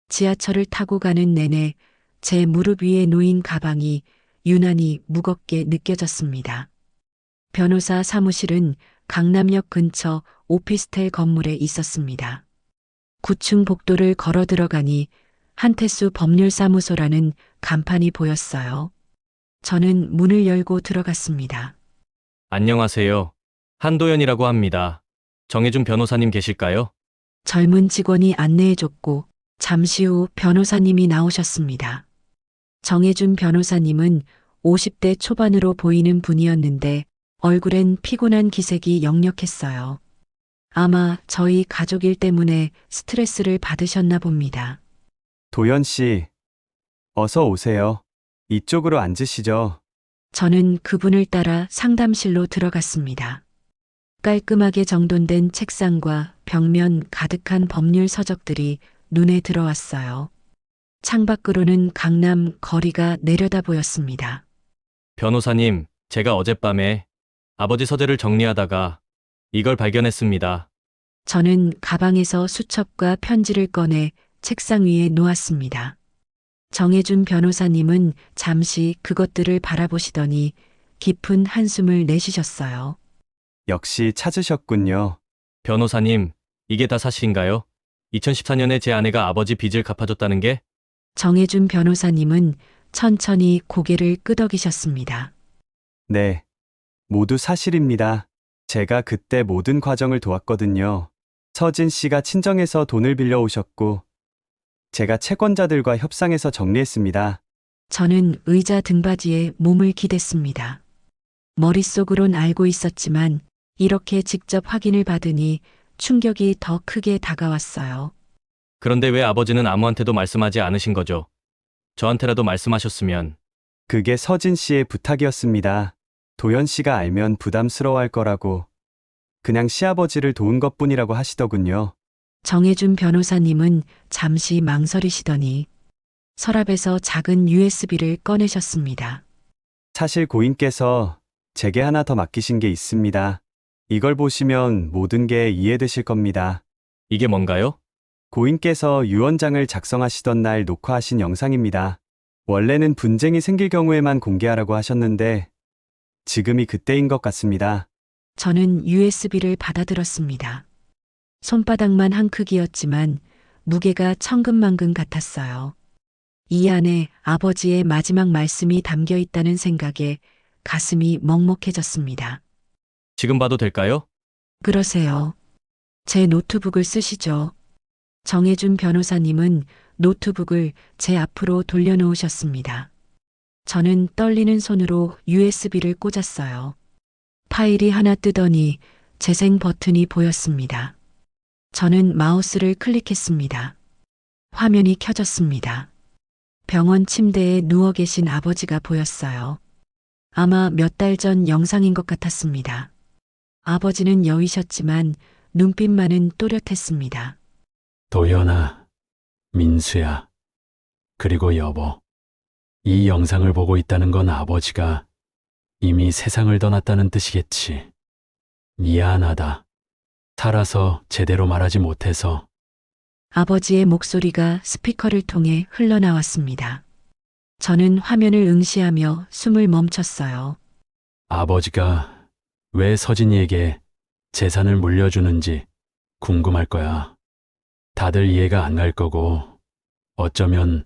[SPEAKER 1] 지하철을 타고 가는 내내 제 무릎 위에 놓인 가방이 유난히 무겁게 느껴졌습니다. 변호사 사무실은 강남역 근처 오피스텔 건물에 있었습니다. 9층 복도를 걸어 들어가니 한태수 법률사무소라는 간판이 보였어요. 저는 문을 열고 들어갔습니다.
[SPEAKER 3] 안녕하세요. 한도연이라고 합니다. 정혜준 변호사님 계실까요?
[SPEAKER 1] 젊은 직원이 안내해줬고 잠시 후 변호사님이 나오셨습니다. 정혜준 변호사님은 50대 초반으로 보이는 분이었는데 얼굴엔 피곤한 기색이 역력했어요. 아마 저희 가족 일 때문에 스트레스를 받으셨나 봅니다.
[SPEAKER 2] 도연 씨, 어서 오세요. 이쪽으로 앉으시죠.
[SPEAKER 1] 저는 그분을 따라 상담실로 들어갔습니다. 깔끔하게 정돈된 책상과 벽면 가득한 법률 서적들이 눈에 들어왔어요. 창밖으로는 강남 거리가 내려다 보였습니다.
[SPEAKER 3] 변호사님, 제가 어젯밤에 아버지 서재를 정리하다가 이걸 발견했습니다.
[SPEAKER 1] 저는 가방에서 수첩과 편지를 꺼내 책상 위에 놓았습니다. 정혜준 변호사님은 잠시 그것들을 바라보시더니 깊은 한숨을 내쉬셨어요.
[SPEAKER 2] 역시 찾으셨군요.
[SPEAKER 3] 변호사님, 이게 다 사실인가요? 2014년에 제 아내가 아버지 빚을 갚아줬다는 게?
[SPEAKER 1] 정혜준 변호사님은 천천히 고개를 끄덕이셨습니다.
[SPEAKER 2] 네. 모두 사실입니다. 제가 그때 모든 과정을 도왔거든요. 서진 씨가 친정에서 돈을 빌려 오셨고, 제가 채권자들과 협상해서 정리했습니다.
[SPEAKER 1] 저는 의자 등받이에 몸을 기댔습니다. 머릿속으론 알고 있었지만 이렇게 직접 확인을 받으니 충격이 더 크게 다가왔어요.
[SPEAKER 3] 그런데 왜 아버지는 아무한테도 말씀하지 않으신 거죠? 저한테라도 말씀하셨으면.
[SPEAKER 2] 그게 서진 씨의 부탁이었습니다. 도연 씨가 알면 부담스러워할 거라고. 그냥 시아버지를 도운 것뿐이라고 하시더군요.
[SPEAKER 1] 정혜준 변호사님은 잠시 망설이시더니 서랍에서 작은 USB를 꺼내셨습니다.
[SPEAKER 2] 사실 고인께서 제게 하나 더 맡기신 게 있습니다. 이걸 보시면 모든 게 이해되실 겁니다.
[SPEAKER 3] 이게 뭔가요?
[SPEAKER 2] 고인께서 유언장을 작성하시던 날 녹화하신 영상입니다. 원래는 분쟁이 생길 경우에만 공개하라고 하셨는데 지금이 그때인 것 같습니다.
[SPEAKER 1] 저는 USB를 받아들었습니다. 손바닥만 한 크기였지만 무게가 천근만근 같았어요. 이 안에 아버지의 마지막 말씀이 담겨 있다는 생각에 가슴이 먹먹해졌습니다.
[SPEAKER 3] 지금 봐도 될까요?
[SPEAKER 1] 그러세요. 제 노트북을 쓰시죠. 정혜준 변호사님은 노트북을 제 앞으로 돌려놓으셨습니다. 저는 떨리는 손으로 USB를 꽂았어요. 파일이 하나 뜨더니 재생 버튼이 보였습니다. 저는 마우스를 클릭했습니다. 화면이 켜졌습니다. 병원 침대에 누워 계신 아버지가 보였어요. 아마 몇 달 전 영상인 것 같았습니다. 아버지는 여위셨지만 눈빛만은 또렷했습니다.
[SPEAKER 8] 도연아, 민수야, 그리고 여보. 이 영상을 보고 있다는 건 아버지가 이미 세상을 떠났다는 뜻이겠지. 미안하다. 살아서 제대로 말하지 못해서.
[SPEAKER 1] 아버지의 목소리가 스피커를 통해 흘러나왔습니다. 저는 화면을 응시하며 숨을 멈췄어요.
[SPEAKER 8] 아버지가 왜 서진이에게 재산을 물려주는지 궁금할 거야. 다들 이해가 안 갈 거고, 어쩌면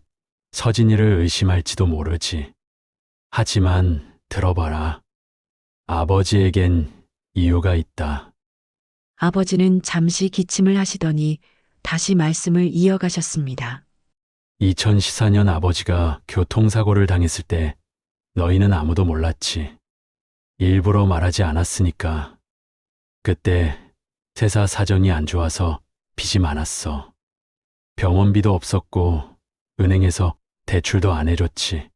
[SPEAKER 8] 서진이를 의심할지도 모르지. 하지만 들어봐라. 아버지에겐 이유가 있다.
[SPEAKER 1] 아버지는 잠시 기침을 하시더니 다시 말씀을 이어가셨습니다.
[SPEAKER 8] 2014년 아버지가 교통사고를 당했을 때 너희는 아무도 몰랐지. 일부러 말하지 않았으니까. 그때 세사 사정이 안 좋아서 빚이 많았어. 병원비도 없었고 은행에서 대출도 안 해줬지.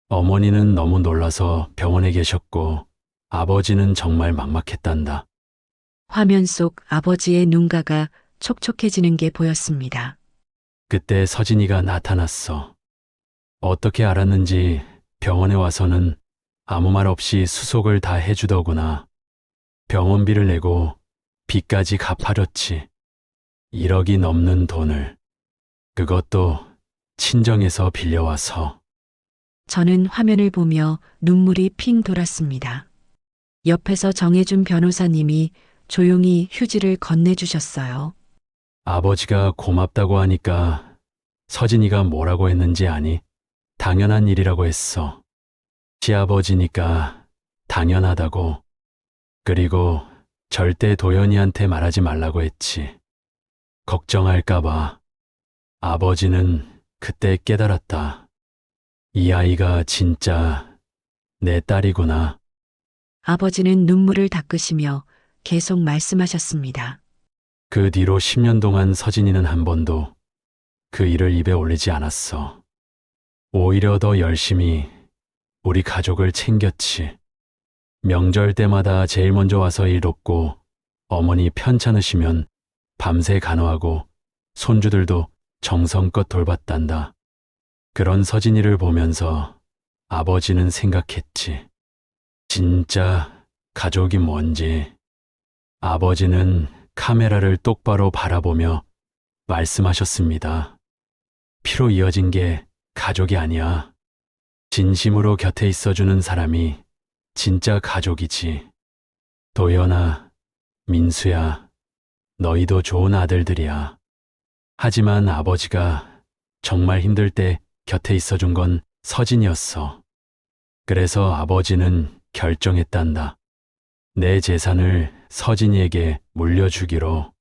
[SPEAKER 8] 어머니는 너무 놀라서 병원에 계셨고 아버지는 정말 막막했단다.
[SPEAKER 1] 화면 속 아버지의 눈가가 촉촉해지는 게 보였습니다.
[SPEAKER 8] 그때 서진이가 나타났어. 어떻게 알았는지 병원에 와서는 아무 말 없이 수속을 다 해주더구나. 병원비를 내고 빚까지 갚아줬지. 1억이 넘는 돈을. 그것도 친정에서 빌려와서.
[SPEAKER 1] 저는 화면을 보며 눈물이 핑 돌았습니다. 옆에서 정혜준 변호사님이 조용히 휴지를 건네주셨어요.
[SPEAKER 8] 아버지가 고맙다고 하니까 서진이가 뭐라고 했는지 아니? 당연한 일이라고 했어. 시아버지니까 당연하다고. 그리고 절대 도연이한테 말하지 말라고 했지. 걱정할까봐. 아버지는 그때 깨달았다. 이 아이가 진짜 내 딸이구나.
[SPEAKER 1] 아버지는 눈물을 닦으시며 계속 말씀하셨습니다.
[SPEAKER 8] 그 뒤로 10년 동안 서진이는 한 번도 그 일을 입에 올리지 않았어. 오히려 더 열심히 우리 가족을 챙겼지. 명절 때마다 제일 먼저 와서 일 돕고 어머니 편찮으시면 밤새 간호하고 손주들도 정성껏 돌봤단다. 그런 서진이를 보면서 아버지는 생각했지. 진짜 가족이 뭔지. 아버지는 카메라를 똑바로 바라보며 말씀하셨습니다. 피로 이어진 게 가족이 아니야. 진심으로 곁에 있어주는 사람이 진짜 가족이지. 도연아, 민수야, 너희도 좋은 아들들이야. 하지만 아버지가 정말 힘들 때 곁에 있어준 건 서진이었어. 그래서 아버지는 결정했단다. 내 재산을 서진이에게 물려주기로.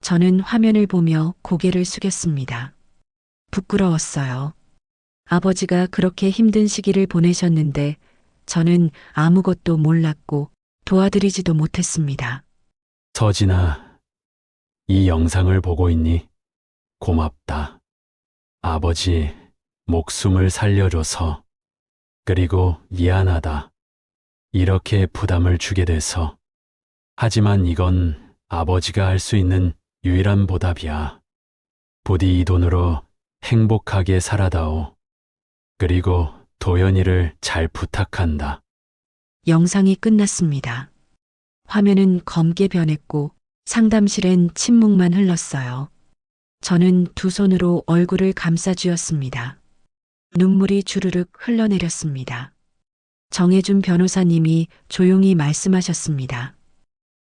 [SPEAKER 1] 저는 화면을 보며 고개를 숙였습니다. 부끄러웠어요. 아버지가 그렇게 힘든 시기를 보내셨는데 저는 아무것도 몰랐고 도와드리지도 못했습니다.
[SPEAKER 8] 서진아, 이 영상을 보고 있니? 고맙다. 아버지, 목숨을 살려줘서. 그리고 미안하다. 이렇게 부담을 주게 돼서. 하지만 이건 아버지가 할 수 있는 유일한 보답이야. 부디 이 돈으로 행복하게 살아다오. 그리고 도연이를 잘 부탁한다.
[SPEAKER 1] 영상이 끝났습니다. 화면은 검게 변했고 상담실엔 침묵만 흘렀어요. 저는 두 손으로 얼굴을 감싸쥐었습니다. 눈물이 주르륵 흘러내렸습니다. 정혜준 변호사님이 조용히 말씀하셨습니다.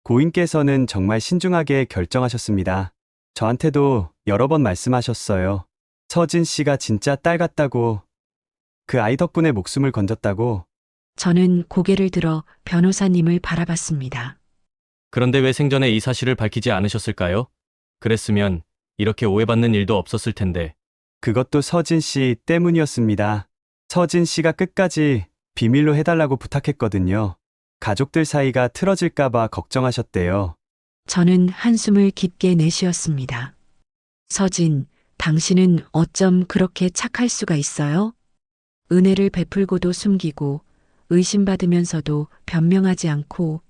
[SPEAKER 2] 고인께서는 정말 신중하게 결정하셨습니다. 저한테도 여러 번 말씀하셨어요. 서진 씨가 진짜 딸 같다고, 그 아이 덕분에 목숨을 건졌다고.
[SPEAKER 1] 저는 고개를 들어 변호사님을 바라봤습니다.
[SPEAKER 3] 그런데 왜 생전에 이 사실을 밝히지 않으셨을까요? 그랬으면 이렇게 오해받는 일도 없었을 텐데.
[SPEAKER 2] 그것도 서진 씨 때문이었습니다. 서진 씨가 끝까지 비밀로 해달라고 부탁했거든요. 가족들 사이가 틀어질까봐 걱정하셨대요.
[SPEAKER 1] 저는 한숨을 깊게 내쉬었습니다. 서진, 당신은 어쩜 그렇게 착할 수가 있어요? 은혜를 베풀고도 숨기고 의심받으면서도 변명하지 않고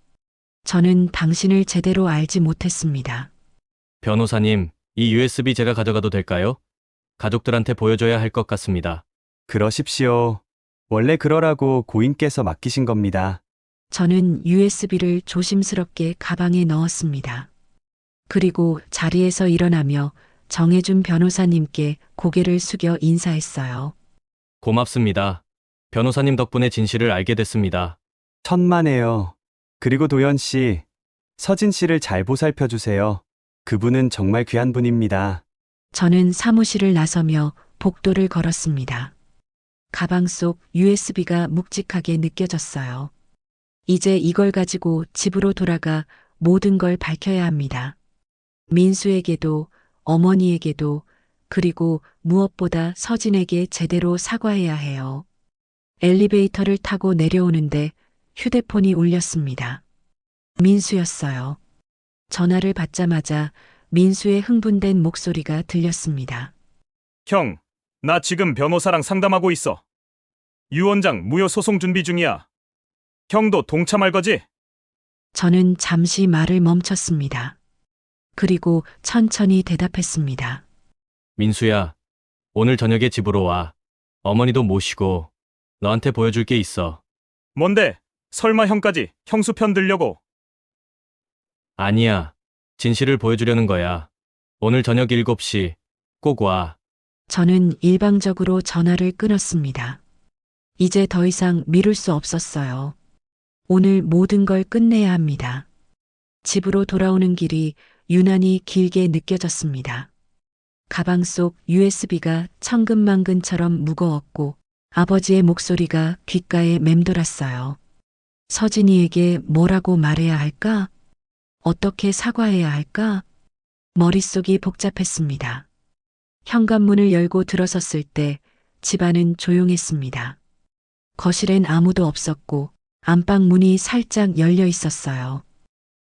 [SPEAKER 1] 저는 당신을 제대로 알지 못했습니다.
[SPEAKER 3] 변호사님, 이 USB 제가 가져가도 될까요? 가족들한테 보여줘야 할 것 같습니다.
[SPEAKER 2] 그러십시오. 원래 그러라고 고인께서 맡기신 겁니다.
[SPEAKER 1] 저는 USB를 조심스럽게 가방에 넣었습니다. 그리고 자리에서 일어나며 정혜준 변호사님께 고개를 숙여 인사했어요.
[SPEAKER 3] 고맙습니다. 변호사님 덕분에 진실을 알게 됐습니다.
[SPEAKER 2] 천만에요. 그리고 도연 씨, 서진 씨를 잘 보살펴 주세요. 그분은 정말 귀한 분입니다.
[SPEAKER 1] 저는 사무실을 나서며 복도를 걸었습니다. 가방 속 USB가 묵직하게 느껴졌어요. 이제 이걸 가지고 집으로 돌아가 모든 걸 밝혀야 합니다. 민수에게도, 어머니에게도, 그리고 무엇보다 서진에게 제대로 사과해야 해요. 엘리베이터를 타고 내려오는데 휴대폰이 울렸습니다. 민수였어요. 전화를 받자마자 민수의 흥분된 목소리가 들렸습니다.
[SPEAKER 6] 형, 나 지금 변호사랑 상담하고 있어. 유 원장 무효 소송 준비 중이야. 형도 동참할 거지?
[SPEAKER 1] 저는 잠시 말을 멈췄습니다. 그리고 천천히 대답했습니다.
[SPEAKER 3] 민수야, 오늘 저녁에 집으로 와. 어머니도 모시고 너한테 보여줄 게 있어.
[SPEAKER 6] 뭔데? 설마 형까지 형수 편 들려고?
[SPEAKER 3] 아니야. 진실을 보여주려는 거야. 오늘 저녁 7시 꼭 와.
[SPEAKER 1] 저는 일방적으로 전화를 끊었습니다. 이제 더 이상 미룰 수 없었어요. 오늘 모든 걸 끝내야 합니다. 집으로 돌아오는 길이 유난히 길게 느껴졌습니다. 가방 속 USB가 천근만근처럼 무거웠고 아버지의 목소리가 귓가에 맴돌았어요. 서진이에게 뭐라고 말해야 할까? 어떻게 사과해야 할까? 머릿속이 복잡했습니다. 현관문을 열고 들어섰을 때 집안은 조용했습니다. 거실엔 아무도 없었고 안방 문이 살짝 열려 있었어요.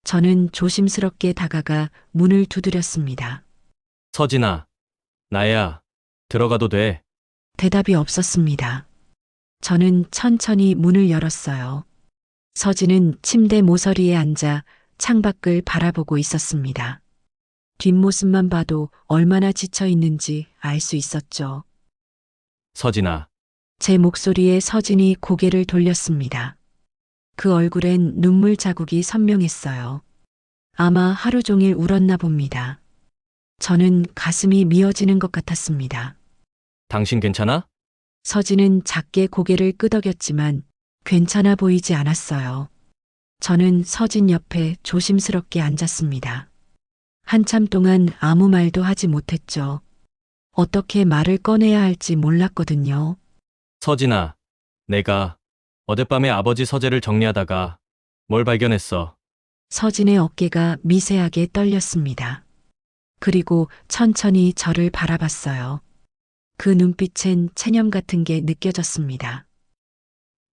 [SPEAKER 1] 저는 조심스럽게 다가가 문을 두드렸습니다.
[SPEAKER 3] 서진아, 나야. 들어가도 돼.
[SPEAKER 1] 대답이 없었습니다. 저는 천천히 문을 열었어요. 서진은 침대 모서리에 앉아 창밖을 바라보고 있었습니다. 뒷모습만 봐도 얼마나 지쳐 있는지 알 수 있었죠.
[SPEAKER 3] 서진아,
[SPEAKER 1] 제 목소리에 서진이 고개를 돌렸습니다. 그 얼굴엔 눈물 자국이 선명했어요. 아마 하루 종일 울었나 봅니다. 저는 가슴이 미어지는 것 같았습니다.
[SPEAKER 3] 당신 괜찮아?
[SPEAKER 1] 서진은 작게 고개를 끄덕였지만 괜찮아 보이지 않았어요. 저는 서진 옆에 조심스럽게 앉았습니다. 한참 동안 아무 말도 하지 못했죠. 어떻게 말을 꺼내야 할지 몰랐거든요.
[SPEAKER 3] 서진아, 내가 어젯밤에 아버지 서재를 정리하다가 뭘 발견했어.
[SPEAKER 1] 서진의 어깨가 미세하게 떨렸습니다. 그리고 천천히 저를 바라봤어요. 그 눈빛엔 체념 같은 게 느껴졌습니다.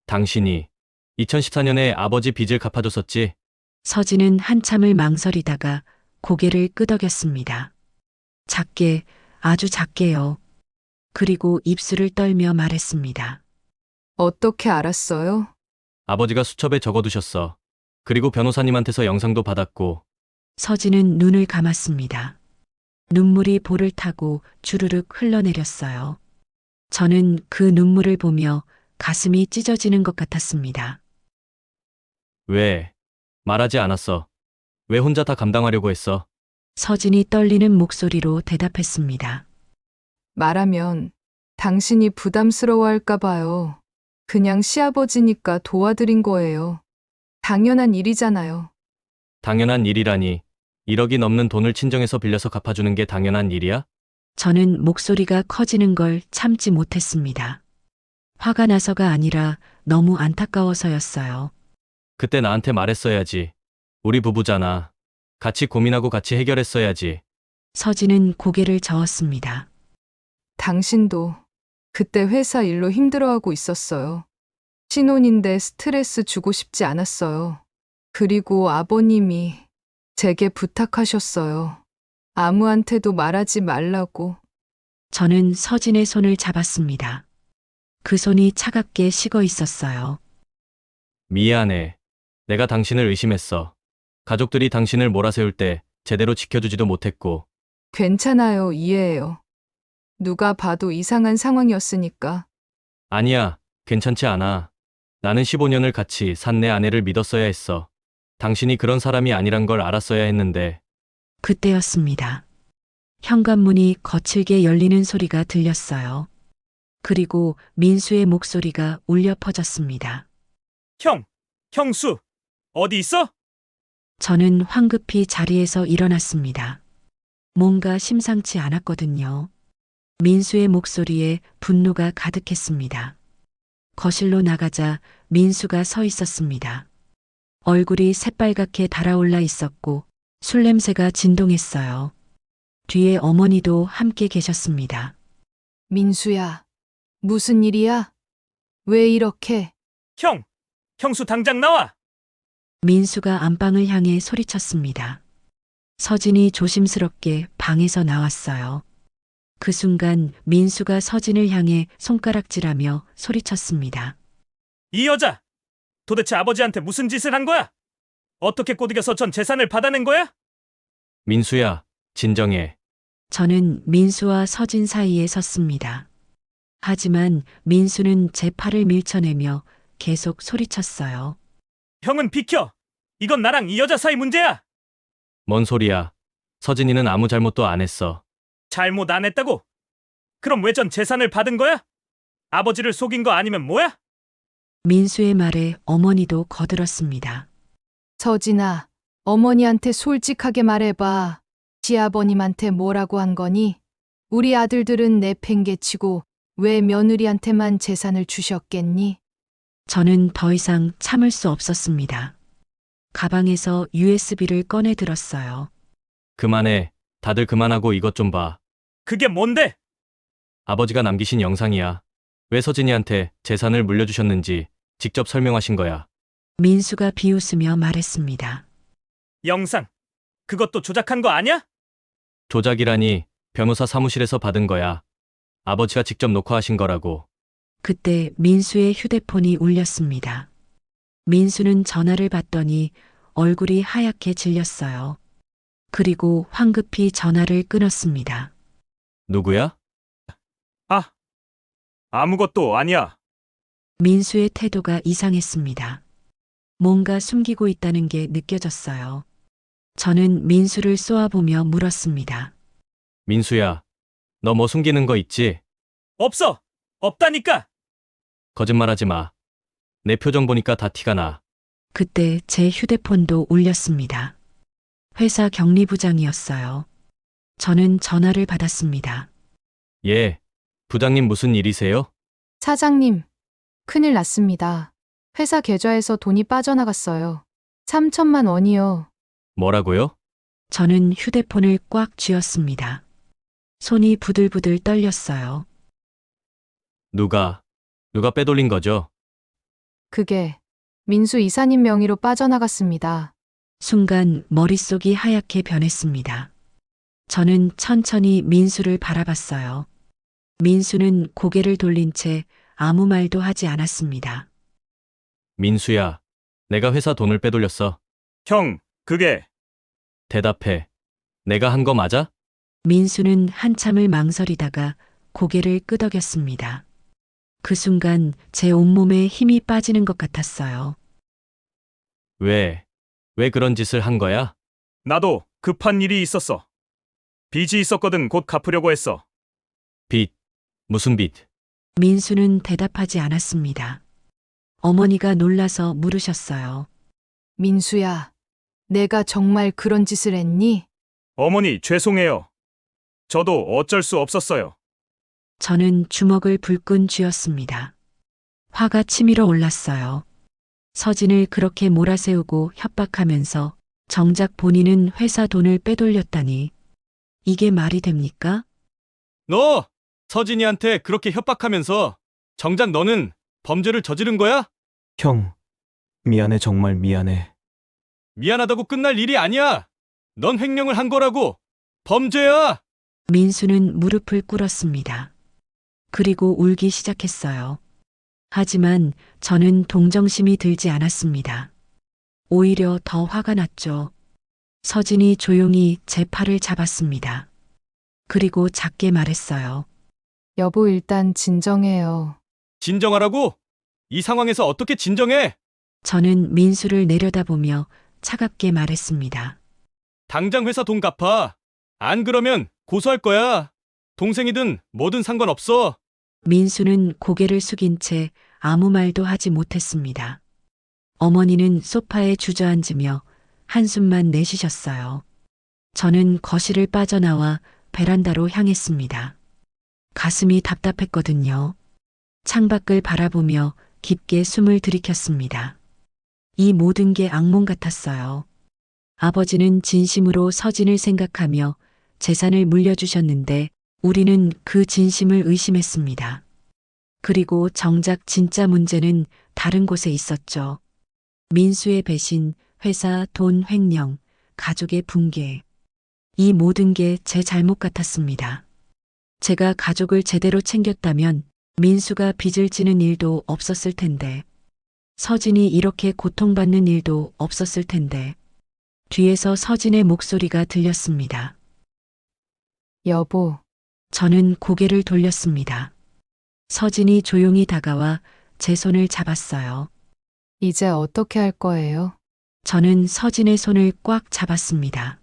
[SPEAKER 3] 당신이 2014년에 아버지 빚을 갚아줬었지?
[SPEAKER 1] 서진은 한참을 망설이다가 고개를 끄덕였습니다. 작게, 아주 작게요. 그리고 입술을 떨며 말했습니다.
[SPEAKER 7] 어떻게 알았어요?
[SPEAKER 3] 아버지가 수첩에 적어두셨어. 그리고 변호사님한테서 영상도 받았고.
[SPEAKER 1] 서진은 눈을 감았습니다. 눈물이 볼을 타고 주르륵 흘러내렸어요. 저는 그 눈물을 보며 가슴이 찢어지는 것 같았습니다.
[SPEAKER 3] 왜? 말하지 않았어. 왜 혼자 다 감당하려고 했어?
[SPEAKER 1] 서진이 떨리는 목소리로 대답했습니다.
[SPEAKER 7] 말하면 당신이 부담스러워할까 봐요. 그냥 시아버지니까 도와드린 거예요. 당연한 일이잖아요.
[SPEAKER 3] 당연한 일이라니. 1억이 넘는 돈을 친정에서 빌려서 갚아주는 게 당연한 일이야?
[SPEAKER 1] 저는 목소리가 커지는 걸 참지 못했습니다. 화가 나서가 아니라 너무 안타까워서였어요.
[SPEAKER 3] 그때 나한테 말했어야지. 우리 부부잖아. 같이 고민하고 같이 해결했어야지.
[SPEAKER 1] 서진은 고개를 저었습니다.
[SPEAKER 7] 당신도 그때 회사 일로 힘들어하고 있었어요. 신혼인데 스트레스 주고 싶지 않았어요. 그리고 아버님이 제게 부탁하셨어요. 아무한테도 말하지 말라고.
[SPEAKER 1] 저는 서진의 손을 잡았습니다. 그 손이 차갑게 식어 있었어요.
[SPEAKER 3] 미안해. 내가 당신을 의심했어. 가족들이 당신을 몰아세울 때 제대로 지켜주지도 못했고.
[SPEAKER 7] 괜찮아요. 이해해요. 누가 봐도 이상한 상황이었으니까.
[SPEAKER 3] 아니야, 괜찮지 않아. 나는 15년을 같이 산 내 아내를 믿었어야 했어. 당신이 그런 사람이 아니란 걸 알았어야 했는데.
[SPEAKER 1] 그때였습니다. 현관문이 거칠게 열리는 소리가 들렸어요. 그리고 민수의 목소리가 울려 퍼졌습니다.
[SPEAKER 6] 형수, 어디 있어?
[SPEAKER 1] 저는 황급히 자리에서 일어났습니다. 뭔가 심상치 않았거든요. 민수의 목소리에 분노가 가득했습니다. 거실로 나가자 민수가 서 있었습니다. 얼굴이 새빨갛게 달아올라 있었고 술 냄새가 진동했어요. 뒤에 어머니도 함께 계셨습니다.
[SPEAKER 4] 민수야, 무슨 일이야? 왜 이렇게?
[SPEAKER 6] 형수 당장 나와!
[SPEAKER 1] 민수가 안방을 향해 소리쳤습니다. 서진이 조심스럽게 방에서 나왔어요. 그 순간 민수가 서진을 향해 손가락질하며 소리쳤습니다.
[SPEAKER 6] 이 여자! 도대체 아버지한테 무슨 짓을 한 거야? 어떻게 꼬드겨서 전 재산을 받아낸 거야?
[SPEAKER 3] 민수야, 진정해.
[SPEAKER 1] 저는 민수와 서진 사이에 섰습니다. 하지만 민수는 제 팔을 밀쳐내며 계속 소리쳤어요.
[SPEAKER 6] 형은 비켜! 이건 나랑 이 여자 사이 문제야!
[SPEAKER 3] 뭔 소리야. 서진이는 아무 잘못도 안 했어.
[SPEAKER 6] 잘못 안 했다고? 그럼 왜 전 재산을 받은 거야? 아버지를 속인 거 아니면 뭐야?
[SPEAKER 1] 민수의 말에 어머니도 거들었습니다.
[SPEAKER 4] 서진아, 어머니한테 솔직하게 말해봐. 시아버님한테 뭐라고 한 거니? 우리 아들들은 내팽개치고 왜 며느리한테만 재산을 주셨겠니?
[SPEAKER 1] 저는 더 이상 참을 수 없었습니다. 가방에서 USB를 꺼내 들었어요.
[SPEAKER 3] 그만해. 다들 그만하고 이것 좀 봐.
[SPEAKER 6] 그게 뭔데?
[SPEAKER 3] 아버지가 남기신 영상이야. 왜 서진이한테 재산을 물려주셨는지 직접 설명하신 거야.
[SPEAKER 1] 민수가 비웃으며 말했습니다.
[SPEAKER 6] 영상. 그것도 조작한 거 아니야?
[SPEAKER 3] 조작이라니 변호사 사무실에서 받은 거야. 아버지가 직접 녹화하신 거라고.
[SPEAKER 1] 그때 민수의 휴대폰이 울렸습니다. 민수는 전화를 받더니 얼굴이 하얗게 질렸어요. 그리고 황급히 전화를 끊었습니다.
[SPEAKER 3] 누구야?
[SPEAKER 6] 아무것도 아니야.
[SPEAKER 1] 민수의 태도가 이상했습니다. 뭔가 숨기고 있다는 게 느껴졌어요. 저는 민수를 쏘아보며 물었습니다.
[SPEAKER 3] 민수야, 너 뭐 숨기는 거 있지?
[SPEAKER 6] 없어. 없다니까.
[SPEAKER 3] 거짓말하지 마. 내 표정 보니까 다 티가 나.
[SPEAKER 1] 그때 제 휴대폰도 울렸습니다. 회사 격리부장이었어요. 저는 전화를 받았습니다.
[SPEAKER 3] 예, 부장님 무슨 일이세요?
[SPEAKER 4] 사장님, 큰일 났습니다. 회사 계좌에서 돈이 빠져나갔어요. 3천만 원이요.
[SPEAKER 3] 뭐라고요?
[SPEAKER 1] 저는 휴대폰을 꽉 쥐었습니다. 손이 부들부들 떨렸어요.
[SPEAKER 3] 누가 빼돌린 거죠?
[SPEAKER 4] 그게 민수 이사님 명의로 빠져나갔습니다.
[SPEAKER 1] 순간 머릿속이 하얗게 변했습니다. 저는 천천히 민수를 바라봤어요. 민수는 고개를 돌린 채 아무 말도 하지 않았습니다.
[SPEAKER 3] 민수야, 내가 회사 돈을 빼돌렸어.
[SPEAKER 6] 형, 그게
[SPEAKER 3] 대답해. 내가 한 거 맞아?
[SPEAKER 1] 민수는 한참을 망설이다가 고개를 끄덕였습니다. 그 순간 제 온몸에 힘이 빠지는 것 같았어요.
[SPEAKER 3] 왜 그런 짓을 한 거야?
[SPEAKER 6] 나도 급한 일이 있었어. 빚이 있었거든. 곧 갚으려고 했어.
[SPEAKER 3] 빚, 무슨 빚?
[SPEAKER 1] 민수는 대답하지 않았습니다. 어머니가 놀라서 물으셨어요.
[SPEAKER 4] 민수야, 내가 정말 그런 짓을 했니?
[SPEAKER 6] 어머니, 죄송해요. 저도 어쩔 수 없었어요.
[SPEAKER 1] 저는 주먹을 불끈 쥐었습니다. 화가 치밀어 올랐어요. 서진을 그렇게 몰아세우고 협박하면서 정작 본인은 회사 돈을 빼돌렸다니. 이게 말이 됩니까?
[SPEAKER 3] 너 서진이한테 그렇게 협박하면서 정작 너는 범죄를 저지른 거야?
[SPEAKER 9] 형, 미안해, 정말 미안해.
[SPEAKER 3] 미안하다고 끝날 일이 아니야. 넌 횡령을 한 거라고. 범죄야.
[SPEAKER 1] 민수는 무릎을 꿇었습니다. 그리고 울기 시작했어요. 하지만 저는 동정심이 들지 않았습니다. 오히려 더 화가 났죠. 서진이 조용히 제 팔을 잡았습니다. 그리고 작게 말했어요.
[SPEAKER 4] 여보, 일단 진정해요.
[SPEAKER 3] 진정하라고? 이 상황에서 어떻게 진정해?
[SPEAKER 1] 저는 민수를 내려다보며 차갑게 말했습니다.
[SPEAKER 3] 당장 회사 돈 갚아. 안 그러면 고소할 거야. 동생이든 뭐든 상관없어.
[SPEAKER 1] 민수는 고개를 숙인 채 아무 말도 하지 못했습니다. 어머니는 소파에 주저앉으며 한숨만 내쉬셨어요. 저는 거실을 빠져나와 베란다로 향했습니다. 가슴이 답답했거든요. 창밖을 바라보며 깊게 숨을 들이켰습니다. 이 모든 게 악몽 같았어요. 아버지는 진심으로 서진을 생각하며 재산을 물려주셨는데 우리는 그 진심을 의심했습니다. 그리고 정작 진짜 문제는 다른 곳에 있었죠. 민수의 배신, 회사 돈 횡령, 가족의 붕괴. 이 모든 게 제 잘못 같았습니다. 제가 가족을 제대로 챙겼다면 민수가 빚을 지는 일도 없었을 텐데, 서진이 이렇게 고통받는 일도 없었을 텐데, 뒤에서 서진의 목소리가 들렸습니다.
[SPEAKER 4] 여보,
[SPEAKER 1] 저는 고개를 돌렸습니다. 서진이 조용히 다가와 제 손을 잡았어요.
[SPEAKER 4] 이제 어떻게 할 거예요?
[SPEAKER 1] 저는 서진의 손을 꽉 잡았습니다.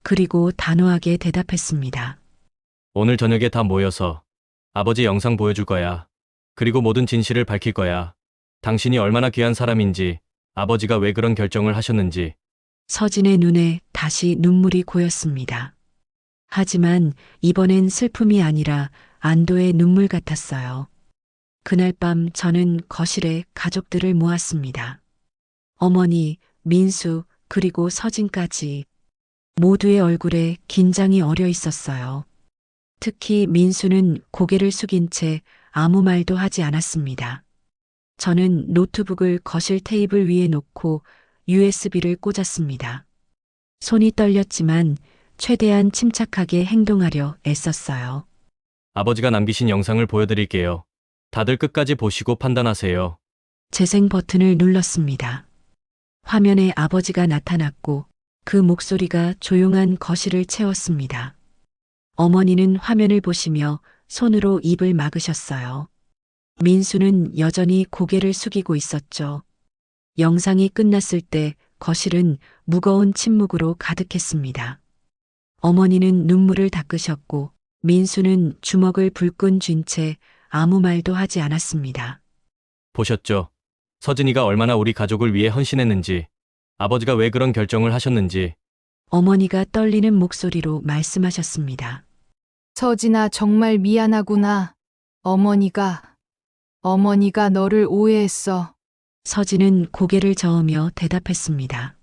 [SPEAKER 1] 그리고 단호하게 대답했습니다.
[SPEAKER 3] 오늘 저녁에 다 모여서 아버지 영상 보여줄 거야. 그리고 모든 진실을 밝힐 거야. 당신이 얼마나 귀한 사람인지, 아버지가 왜 그런 결정을 하셨는지.
[SPEAKER 1] 서진의 눈에 다시 눈물이 고였습니다. 하지만 이번엔 슬픔이 아니라 안도의 눈물 같았어요. 그날 밤 저는 거실에 가족들을 모았습니다. 어머니, 민수, 그리고 서진까지. 모두의 얼굴에 긴장이 어려 있었어요. 특히 민수는 고개를 숙인 채 아무 말도 하지 않았습니다. 저는 노트북을 거실 테이블 위에 놓고 USB를 꽂았습니다. 손이 떨렸지만 최대한 침착하게 행동하려 애썼어요.
[SPEAKER 3] 아버지가 남기신 영상을 보여드릴게요. 다들 끝까지 보시고 판단하세요.
[SPEAKER 1] 재생 버튼을 눌렀습니다. 화면에 아버지가 나타났고 그 목소리가 조용한 거실을 채웠습니다. 어머니는 화면을 보시며 손으로 입을 막으셨어요. 민수는 여전히 고개를 숙이고 있었죠. 영상이 끝났을 때 거실은 무거운 침묵으로 가득했습니다. 어머니는 눈물을 닦으셨고 민수는 주먹을 불끈 쥔 채 아무 말도 하지 않았습니다.
[SPEAKER 3] 보셨죠? 서진이가 얼마나 우리 가족을 위해 헌신했는지, 아버지가 왜 그런 결정을 하셨는지.
[SPEAKER 1] 어머니가 떨리는 목소리로 말씀하셨습니다.
[SPEAKER 4] 서진아, 정말 미안하구나. 어머니가 너를 오해했어.
[SPEAKER 1] 서진은 고개를 저으며 대답했습니다.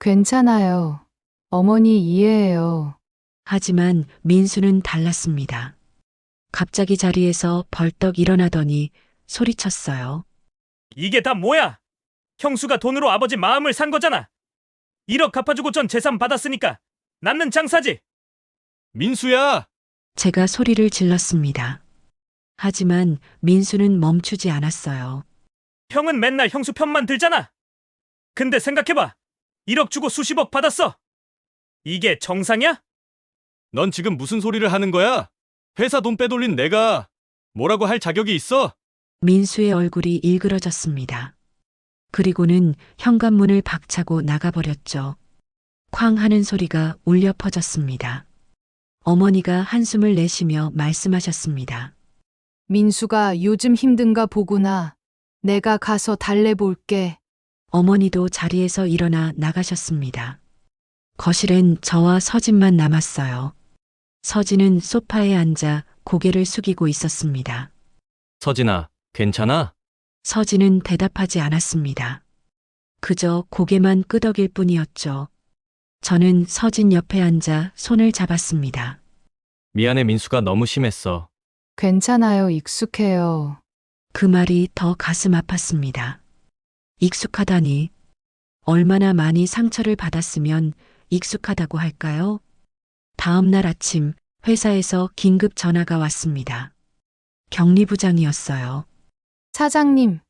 [SPEAKER 4] 괜찮아요. 어머니 이해해요.
[SPEAKER 1] 하지만 민수는 달랐습니다. 갑자기 자리에서 벌떡 일어나더니 소리쳤어요.
[SPEAKER 6] 이게 다 뭐야? 형수가 돈으로 아버지 마음을 산 거잖아. 1억 갚아주고 전 재산 받았으니까 남는 장사지.
[SPEAKER 3] 민수야!
[SPEAKER 1] 제가 소리를 질렀습니다. 하지만 민수는 멈추지 않았어요.
[SPEAKER 6] 형은 맨날 형수 편만 들잖아. 근데 생각해봐. 1억 주고 수십억 받았어. 이게 정상이야?
[SPEAKER 3] 넌 지금 무슨 소리를 하는 거야? 회사 돈 빼돌린 내가 뭐라고 할 자격이 있어?
[SPEAKER 1] 민수의 얼굴이 일그러졌습니다. 그리고는 현관문을 박차고 나가버렸죠. 쾅 하는 소리가 울려 퍼졌습니다. 어머니가 한숨을 내쉬며 말씀하셨습니다.
[SPEAKER 4] 민수가 요즘 힘든가 보구나. 내가 가서 달래볼게.
[SPEAKER 1] 어머니도 자리에서 일어나 나가셨습니다. 거실엔 저와 서진만 남았어요. 서진은 소파에 앉아 고개를 숙이고 있었습니다.
[SPEAKER 3] 서진아, 괜찮아?
[SPEAKER 1] 서진은 대답하지 않았습니다. 그저 고개만 끄덕일 뿐이었죠. 저는 서진 옆에 앉아 손을 잡았습니다.
[SPEAKER 3] 미안해, 민수가 너무 심했어.
[SPEAKER 4] 괜찮아요. 익숙해요.
[SPEAKER 1] 그 말이 더 가슴 아팠습니다. 익숙하다니. 얼마나 많이 상처를 받았으면 익숙하다고 할까요? 다음 날 아침 회사에서 긴급 전화가 왔습니다. 격리부장이었어요.
[SPEAKER 4] 사장님,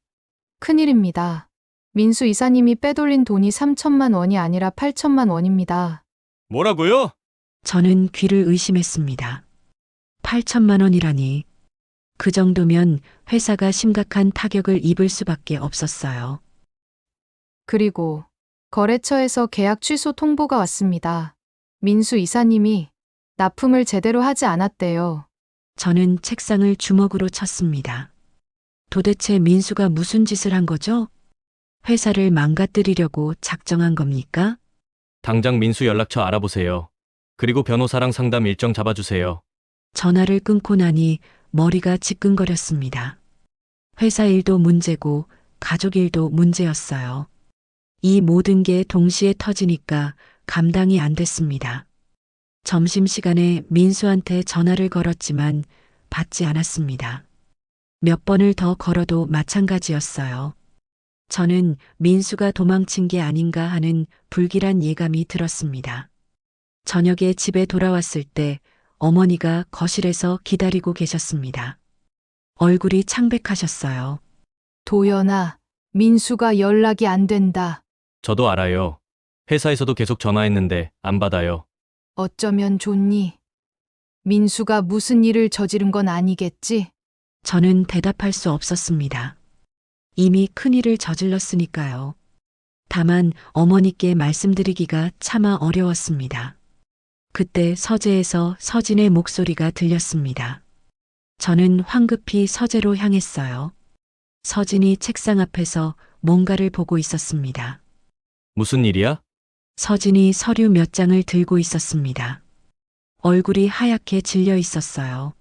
[SPEAKER 4] 큰일입니다. 민수 이사님이 빼돌린 돈이 3천만 원이 아니라 8천만 원입니다.
[SPEAKER 3] 뭐라고요?
[SPEAKER 1] 저는 귀를 의심했습니다. 8천만 원이라니. 그 정도면 회사가 심각한 타격을 입을 수밖에 없었어요.
[SPEAKER 4] 그리고 거래처에서 계약 취소 통보가 왔습니다. 민수 이사님이 납품을 제대로 하지 않았대요.
[SPEAKER 1] 저는 책상을 주먹으로 쳤습니다. 도대체 민수가 무슨 짓을 한 거죠? 회사를 망가뜨리려고 작정한 겁니까?
[SPEAKER 3] 당장 민수 연락처 알아보세요. 그리고 변호사랑 상담 일정 잡아주세요.
[SPEAKER 1] 전화를 끊고 나니 머리가 지끈거렸습니다. 회사 일도 문제고 가족 일도 문제였어요. 이 모든 게 동시에 터지니까 감당이 안 됐습니다. 점심시간에 민수한테 전화를 걸었지만 받지 않았습니다. 몇 번을 더 걸어도 마찬가지였어요. 저는 민수가 도망친 게 아닌가 하는 불길한 예감이 들었습니다. 저녁에 집에 돌아왔을 때 어머니가 거실에서 기다리고 계셨습니다. 얼굴이 창백하셨어요.
[SPEAKER 4] 도연아, 민수가 연락이 안 된다.
[SPEAKER 3] 저도 알아요. 회사에서도 계속 전화했는데 안 받아요.
[SPEAKER 4] 어쩌면 좋니? 민수가 무슨 일을 저지른 건 아니겠지?
[SPEAKER 1] 저는 대답할 수 없었습니다. 이미 큰일을 저질렀으니까요. 다만 어머니께 말씀드리기가 차마 어려웠습니다. 그때 서재에서 서진의 목소리가 들렸습니다. 저는 황급히 서재로 향했어요. 서진이 책상 앞에서 뭔가를 보고 있었습니다.
[SPEAKER 3] 무슨 일이야?
[SPEAKER 1] 서진이 서류 몇 장을 들고 있었습니다. 얼굴이 하얗게 질려 있었어요.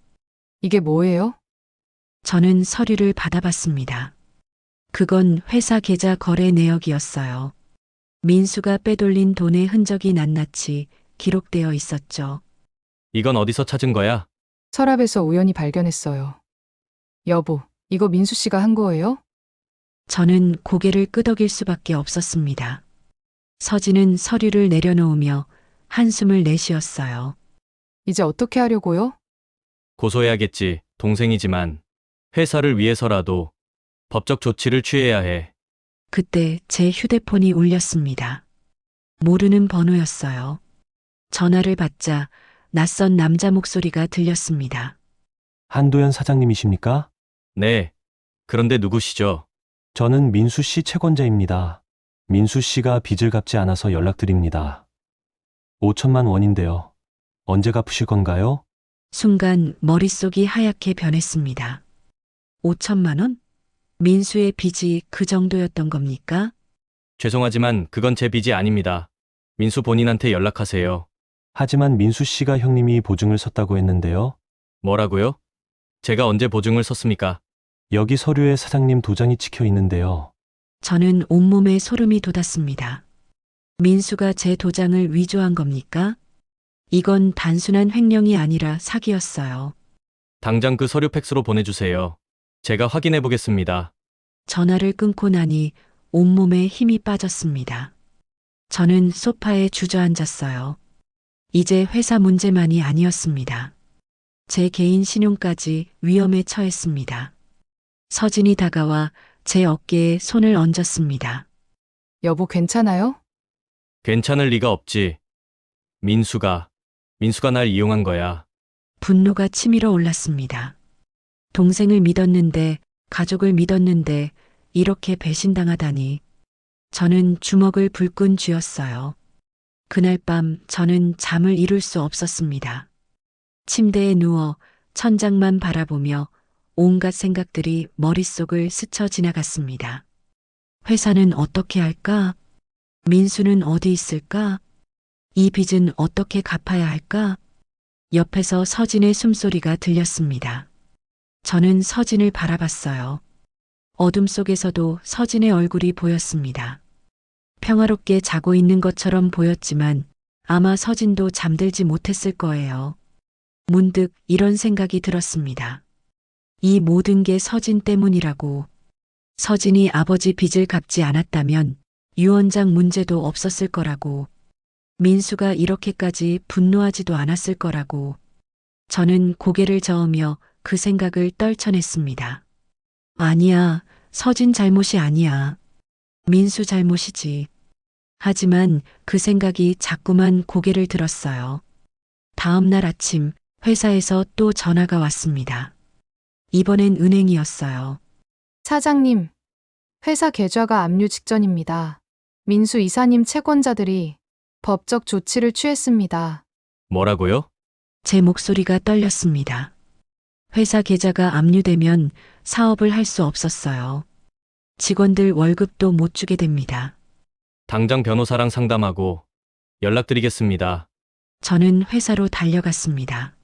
[SPEAKER 7] 이게 뭐예요?
[SPEAKER 1] 저는 서류를 받아봤습니다. 그건 회사 계좌 거래 내역이었어요. 민수가 빼돌린 돈의 흔적이 낱낱이 기록되어 있었죠.
[SPEAKER 3] 이건 어디서 찾은 거야?
[SPEAKER 7] 서랍에서 우연히 발견했어요. 여보, 이거 민수 씨가 한 거예요?
[SPEAKER 1] 저는 고개를 끄덕일 수밖에 없었습니다. 서진은 서류를 내려놓으며 한숨을 내쉬었어요.
[SPEAKER 7] 이제 어떻게 하려고요?
[SPEAKER 3] 고소해야겠지. 동생이지만 회사를 위해서라도 법적 조치를 취해야 해.
[SPEAKER 1] 그때 제 휴대폰이 울렸습니다. 모르는 번호였어요. 전화를 받자 낯선 남자 목소리가 들렸습니다.
[SPEAKER 9] 한도연 사장님이십니까?
[SPEAKER 3] 네. 그런데 누구시죠?
[SPEAKER 9] 저는 민수 씨 채권자입니다. 민수 씨가 빚을 갚지 않아서 연락드립니다. 5천만 원인데요. 언제 갚으실 건가요?
[SPEAKER 1] 순간 머릿속이 하얗게 변했습니다. 5천만 원? 민수의 빚이 그 정도였던 겁니까?
[SPEAKER 3] 죄송하지만 그건 제 빚이 아닙니다. 민수 본인한테 연락하세요.
[SPEAKER 9] 하지만 민수 씨가 형님이 보증을 섰다고 했는데요.
[SPEAKER 3] 뭐라고요? 제가 언제 보증을 섰습니까?
[SPEAKER 9] 여기 서류에 사장님 도장이 찍혀 있는데요.
[SPEAKER 1] 저는 온몸에 소름이 돋았습니다. 민수가 제 도장을 위조한 겁니까? 이건 단순한 횡령이 아니라 사기였어요.
[SPEAKER 3] 당장 그 서류 팩스로 보내주세요. 제가 확인해 보겠습니다.
[SPEAKER 1] 전화를 끊고 나니 온몸에 힘이 빠졌습니다. 저는 소파에 주저앉았어요. 이제 회사 문제만이 아니었습니다. 제 개인 신용까지 위험에 처했습니다. 서진이 다가와 제 어깨에 손을 얹었습니다.
[SPEAKER 7] 여보, 괜찮아요?
[SPEAKER 3] 괜찮을 리가 없지. 민수가 날 이용한 거야.
[SPEAKER 1] 분노가 치밀어 올랐습니다. 동생을 믿었는데, 가족을 믿었는데, 이렇게 배신당하다니. 저는 주먹을 불끈 쥐었어요. 그날 밤 저는 잠을 이룰 수 없었습니다. 침대에 누워 천장만 바라보며 온갖 생각들이 머릿속을 스쳐 지나갔습니다. 회사는 어떻게 할까? 민수는 어디 있을까? 이 빚은 어떻게 갚아야 할까? 옆에서 서진의 숨소리가 들렸습니다. 저는 서진을 바라봤어요. 어둠 속에서도 서진의 얼굴이 보였습니다. 평화롭게 자고 있는 것처럼 보였지만 아마 서진도 잠들지 못했을 거예요. 문득 이런 생각이 들었습니다. 이 모든 게 서진 때문이라고. 서진이 아버지 빚을 갚지 않았다면 유언장 문제도 없었을 거라고. 민수가 이렇게까지 분노하지도 않았을 거라고. 저는 고개를 저으며 그 생각을 떨쳐냈습니다. 아니야, 서진 잘못이 아니야. 민수 잘못이지. 하지만 그 생각이 자꾸만 고개를 들었어요. 다음 날 아침 회사에서 또 전화가 왔습니다. 이번엔 은행이었어요.
[SPEAKER 4] 사장님, 회사 계좌가 압류 직전입니다. 민수 이사님 채권자들이 법적 조치를 취했습니다.
[SPEAKER 3] 뭐라고요?
[SPEAKER 1] 제 목소리가 떨렸습니다. 회사 계좌가 압류되면 사업을 할 수 없었어요. 직원들 월급도 못 주게 됩니다.
[SPEAKER 3] 당장 변호사랑 상담하고 연락드리겠습니다.
[SPEAKER 1] 저는 회사로 달려갔습니다.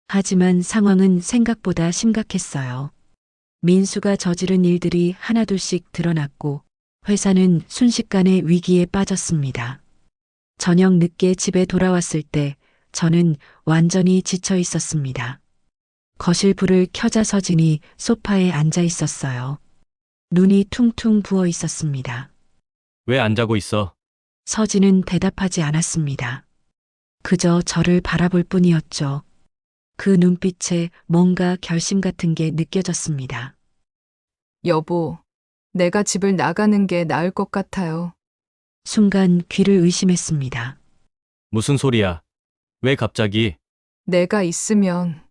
[SPEAKER 1] 하지만 상황은 생각보다 심각했어요. 민수가 저지른 일들이 하나둘씩 드러났고 회사는 순식간에 위기에 빠졌습니다. 저녁 늦게 집에 돌아왔을 때 저는 완전히 지쳐 있었습니다. 거실 불을 켜자 서진이 소파에 앉아 있었어요. 눈이 퉁퉁 부어 있었습니다.
[SPEAKER 3] 왜 안 자고 있어?
[SPEAKER 1] 서진은 대답하지 않았습니다. 그저 저를 바라볼 뿐이었죠. 그 눈빛에 뭔가 결심 같은 게 느껴졌습니다.
[SPEAKER 7] 여보, 내가 집을 나가는 게 나을 것 같아요.
[SPEAKER 1] 순간 귀를 의심했습니다.
[SPEAKER 3] 무슨 소리야? 왜 갑자기?
[SPEAKER 7] 내가 있으면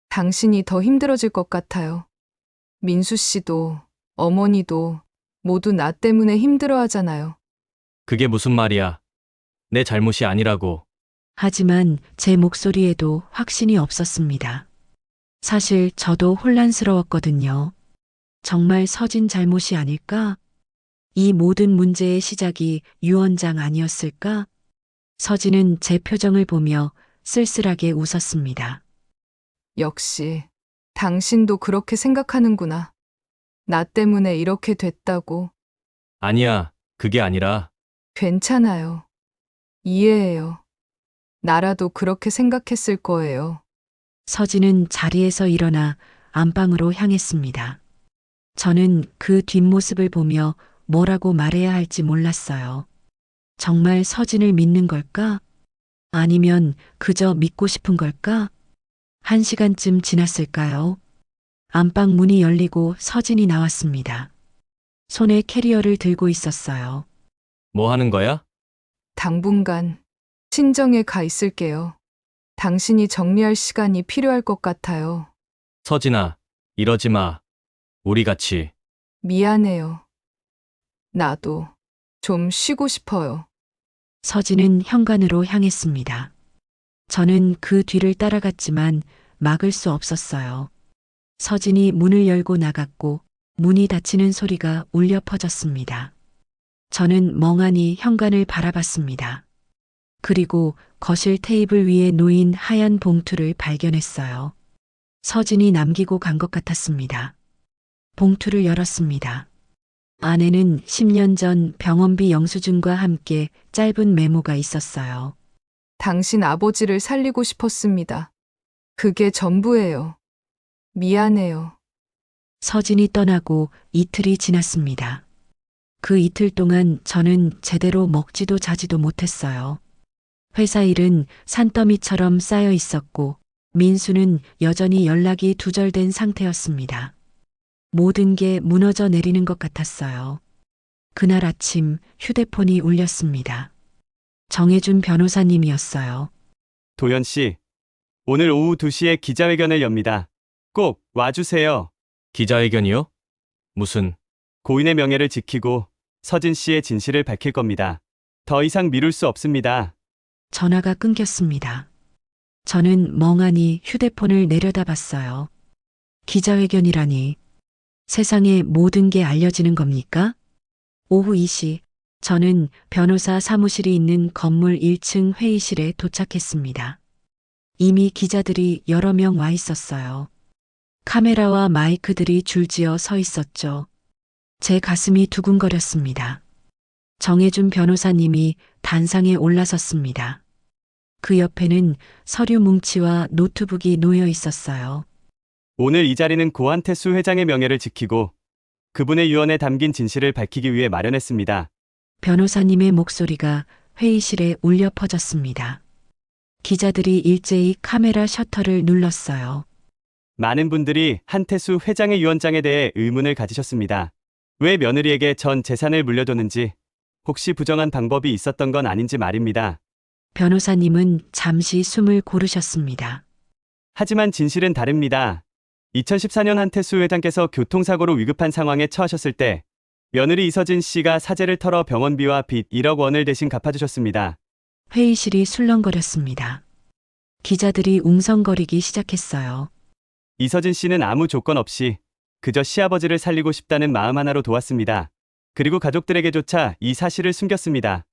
[SPEAKER 7] 당신이 더 힘들어질 것 같아요. 민수 씨도 어머니도 모두 나 때문에 힘들어 하잖아요.
[SPEAKER 3] 그게 무슨 말이야? 내 잘못이 아니라고.
[SPEAKER 1] 하지만 제 목소리에도 확신이 없었습니다. 사실 저도 혼란스러웠거든요. 정말 서진 잘못이 아닐까? 이 모든 문제의 시작이 유언장 아니었을까? 서진은 제 표정을 보며 쓸쓸하게 웃었습니다.
[SPEAKER 7] 역시 당신도 그렇게 생각하는구나. 나 때문에 이렇게 됐다고.
[SPEAKER 3] 아니야, 그게 아니라
[SPEAKER 7] 괜찮아요. 이해해요. 나라도 그렇게 생각했을 거예요.
[SPEAKER 1] 서진은 자리에서 일어나 안방으로 향했습니다. 저는 그 뒷모습을 보며 뭐라고 말해야 할지 몰랐어요. 정말 서진을 믿는 걸까? 아니면 그저 믿고 싶은 걸까? 1시간쯤 지났을까요? 안방 문이 열리고 서진이 나왔습니다. 손에 캐리어를 들고 있었어요.
[SPEAKER 3] 뭐 하는 거야?
[SPEAKER 7] 당분간 친정에 가 있을게요. 당신이 정리할 시간이 필요할 것 같아요.
[SPEAKER 3] 서진아, 이러지 마. 우리 같이.
[SPEAKER 7] 미안해요. 나도 좀 쉬고 싶어요.
[SPEAKER 1] 서진은 현관으로 향했습니다. 저는 그 뒤를 따라갔지만 막을 수 없었어요. 서진이 문을 열고 나갔고 문이 닫히는 소리가 울려 퍼졌습니다. 저는 멍하니 현관을 바라봤습니다. 그리고 거실 테이블 위에 놓인 하얀 봉투를 발견했어요. 서진이 남기고 간 것 같았습니다. 봉투를 열었습니다. 안에는 10년 전 병원비 영수증과 함께 짧은 메모가 있었어요.
[SPEAKER 7] 당신 아버지를 살리고 싶었습니다. 그게 전부예요. 미안해요.
[SPEAKER 1] 서진이 떠나고 이틀이 지났습니다. 그 이틀 동안 저는 제대로 먹지도 자지도 못했어요. 회사 일은 산더미처럼 쌓여 있었고 민수는 여전히 연락이 두절된 상태였습니다. 모든 게 무너져 내리는 것 같았어요. 그날 아침 휴대폰이 울렸습니다. 정혜준 변호사님이었어요.
[SPEAKER 2] 도연 씨, 오늘 오후 2시에 기자회견을 엽니다. 꼭 와주세요.
[SPEAKER 3] 기자회견이요? 무슨,
[SPEAKER 2] 고인의 명예를 지키고 서진 씨의 진실을 밝힐 겁니다. 더 이상 미룰 수 없습니다.
[SPEAKER 1] 전화가 끊겼습니다. 저는 멍하니 휴대폰을 내려다봤어요. 기자회견이라니. 세상에 모든 게 알려지는 겁니까? 오후 2시, 저는 변호사 사무실이 있는 건물 1층 회의실에 도착했습니다. 이미 기자들이 여러 명 와 있었어요. 카메라와 마이크들이 줄지어 서 있었죠. 제 가슴이 두근거렸습니다. 정혜준 변호사님이 단상에 올라섰습니다. 그 옆에는 서류 뭉치와 노트북이 놓여 있었어요.
[SPEAKER 2] 오늘 이 자리는 고한태수 회장의 명예를 지키고 그분의 유언에 담긴 진실을 밝히기 위해 마련했습니다.
[SPEAKER 1] 변호사님의 목소리가 회의실에 울려 퍼졌습니다. 기자들이 일제히 카메라 셔터를 눌렀어요.
[SPEAKER 2] 많은 분들이 한태수 회장의 유언장에 대해 의문을 가지셨습니다. 왜 며느리에게 전 재산을 물려줬는지, 혹시 부정한 방법이 있었던 건 아닌지 말입니다.
[SPEAKER 1] 변호사님은 잠시 숨을 고르셨습니다.
[SPEAKER 2] 하지만 진실은 다릅니다. 2014년 한태수 회장께서 교통사고로 위급한 상황에 처하셨을 때 며느리 이서진 씨가 사재를 털어 병원비와 빚 1억 원을 대신 갚아주셨습니다.
[SPEAKER 1] 회의실이 술렁거렸습니다. 기자들이 웅성거리기 시작했어요.
[SPEAKER 2] 이서진 씨는 아무 조건 없이 그저 시아버지를 살리고 싶다는 마음 하나로 도왔습니다. 그리고 가족들에게조차 이 사실을 숨겼습니다.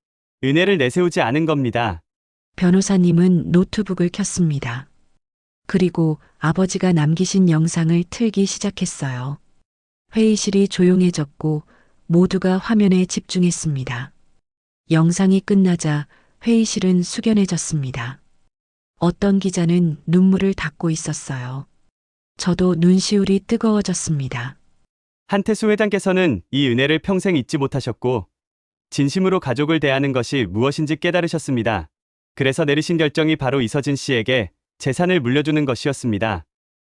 [SPEAKER 2] 은혜를 내세우지 않은 겁니다.
[SPEAKER 1] 변호사님은 노트북을 켰습니다. 그리고 아버지가 남기신 영상을 틀기 시작했어요. 회의실이 조용해졌고 모두가 화면에 집중했습니다. 영상이 끝나자 회의실은 숙연해졌습니다. 어떤 기자는 눈물을 닦고 있었어요. 저도 눈시울이 뜨거워졌습니다.
[SPEAKER 2] 한태수 회장께서는 이 은혜를 평생 잊지 못하셨고 진심으로 가족을 대하는 것이 무엇인지 깨달으셨습니다. 그래서 내리신 결정이 바로 이서진 씨에게 재산을 물려주는 것이었습니다.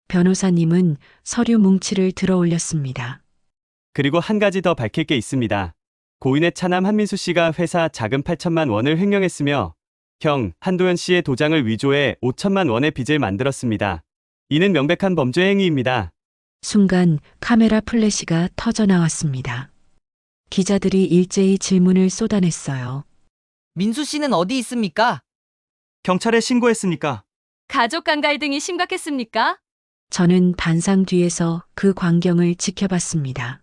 [SPEAKER 1] 변호사님은 서류 뭉치를 들어 올렸습니다.
[SPEAKER 2] 그리고 한 가지 더 밝힐 게 있습니다. 고인의 차남 한민수 씨가 회사 자금 8천만 원을 횡령했으며 형 한도현 씨의 도장을 위조해 5천만 원의 빚을 만들었습니다. 이는 명백한 범죄 행위입니다.
[SPEAKER 1] 순간 카메라 플래시가 터져 나왔습니다. 기자들이 일제히 질문을 쏟아냈어요.
[SPEAKER 10] 민수 씨는 어디 있습니까?
[SPEAKER 2] 경찰에 신고했습니까?
[SPEAKER 5] 가족 간 갈등이 심각했습니까?
[SPEAKER 1] 저는 단상 뒤에서 그 광경을 지켜봤습니다.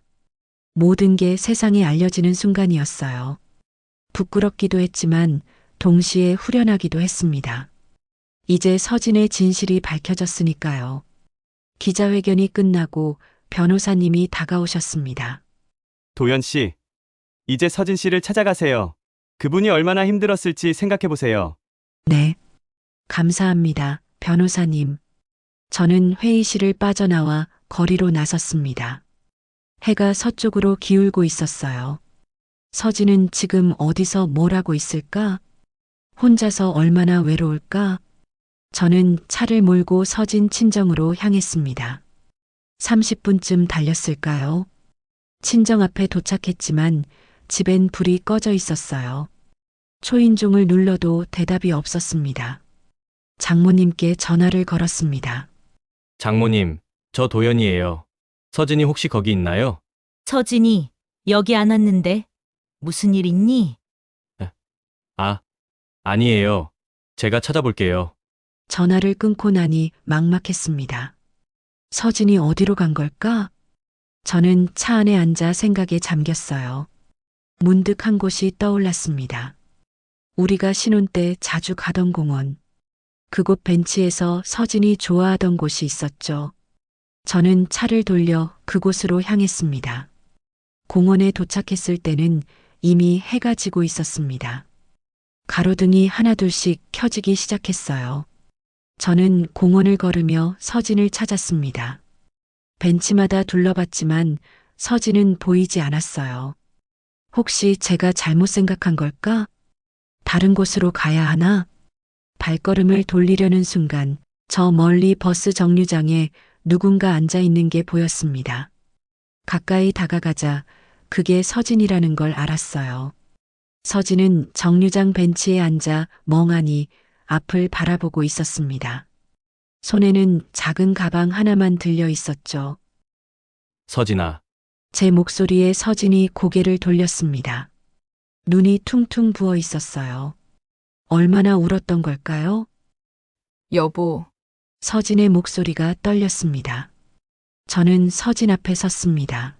[SPEAKER 1] 모든 게 세상에 알려지는 순간이었어요. 부끄럽기도 했지만 동시에 후련하기도 했습니다. 이제 서진의 진실이 밝혀졌으니까요. 기자회견이 끝나고 변호사님이 다가오셨습니다.
[SPEAKER 2] 도연 씨, 이제 서진 씨를 찾아가세요. 그분이 얼마나 힘들었을지 생각해 보세요.
[SPEAKER 1] 네. 감사합니다, 변호사님. 저는 회의실을 빠져나와 거리로 나섰습니다. 해가 서쪽으로 기울고 있었어요. 서진은 지금 어디서 뭘 하고 있을까? 혼자서 얼마나 외로울까? 저는 차를 몰고 서진 친정으로 향했습니다. 30분쯤 달렸을까요? 친정 앞에 도착했지만 집엔 불이 꺼져 있었어요. 초인종을 눌러도 대답이 없었습니다. 장모님께 전화를 걸었습니다.
[SPEAKER 3] 장모님, 저 도연이에요. 서진이 혹시 거기 있나요?
[SPEAKER 11] 서진이 여기 안 왔는데 무슨 일 있니?
[SPEAKER 3] 아니에요. 제가 찾아볼게요.
[SPEAKER 1] 전화를 끊고 나니 막막했습니다. 서진이 어디로 간 걸까? 저는 차 안에 앉아 생각에 잠겼어요. 문득 한 곳이 떠올랐습니다. 우리가 신혼 때 자주 가던 공원. 그곳 벤치에서 서진이 좋아하던 곳이 있었죠. 저는 차를 돌려 그곳으로 향했습니다. 공원에 도착했을 때는 이미 해가 지고 있었습니다. 가로등이 하나둘씩 켜지기 시작했어요. 저는 공원을 걸으며 서진을 찾았습니다. 벤치마다 둘러봤지만 서진은 보이지 않았어요. 혹시 제가 잘못 생각한 걸까? 다른 곳으로 가야 하나? 발걸음을 돌리려는 순간 저 멀리 버스 정류장에 누군가 앉아 있는 게 보였습니다. 가까이 다가가자 그게 서진이라는 걸 알았어요. 서진은 정류장 벤치에 앉아 멍하니 앞을 바라보고 있었습니다. 손에는 작은 가방 하나만 들려 있었죠.
[SPEAKER 3] 서진아,
[SPEAKER 1] 제 목소리에 서진이 고개를 돌렸습니다. 눈이 퉁퉁 부어 있었어요. 얼마나 울었던 걸까요?
[SPEAKER 7] 여보,
[SPEAKER 1] 서진의 목소리가 떨렸습니다. 저는 서진 앞에 섰습니다.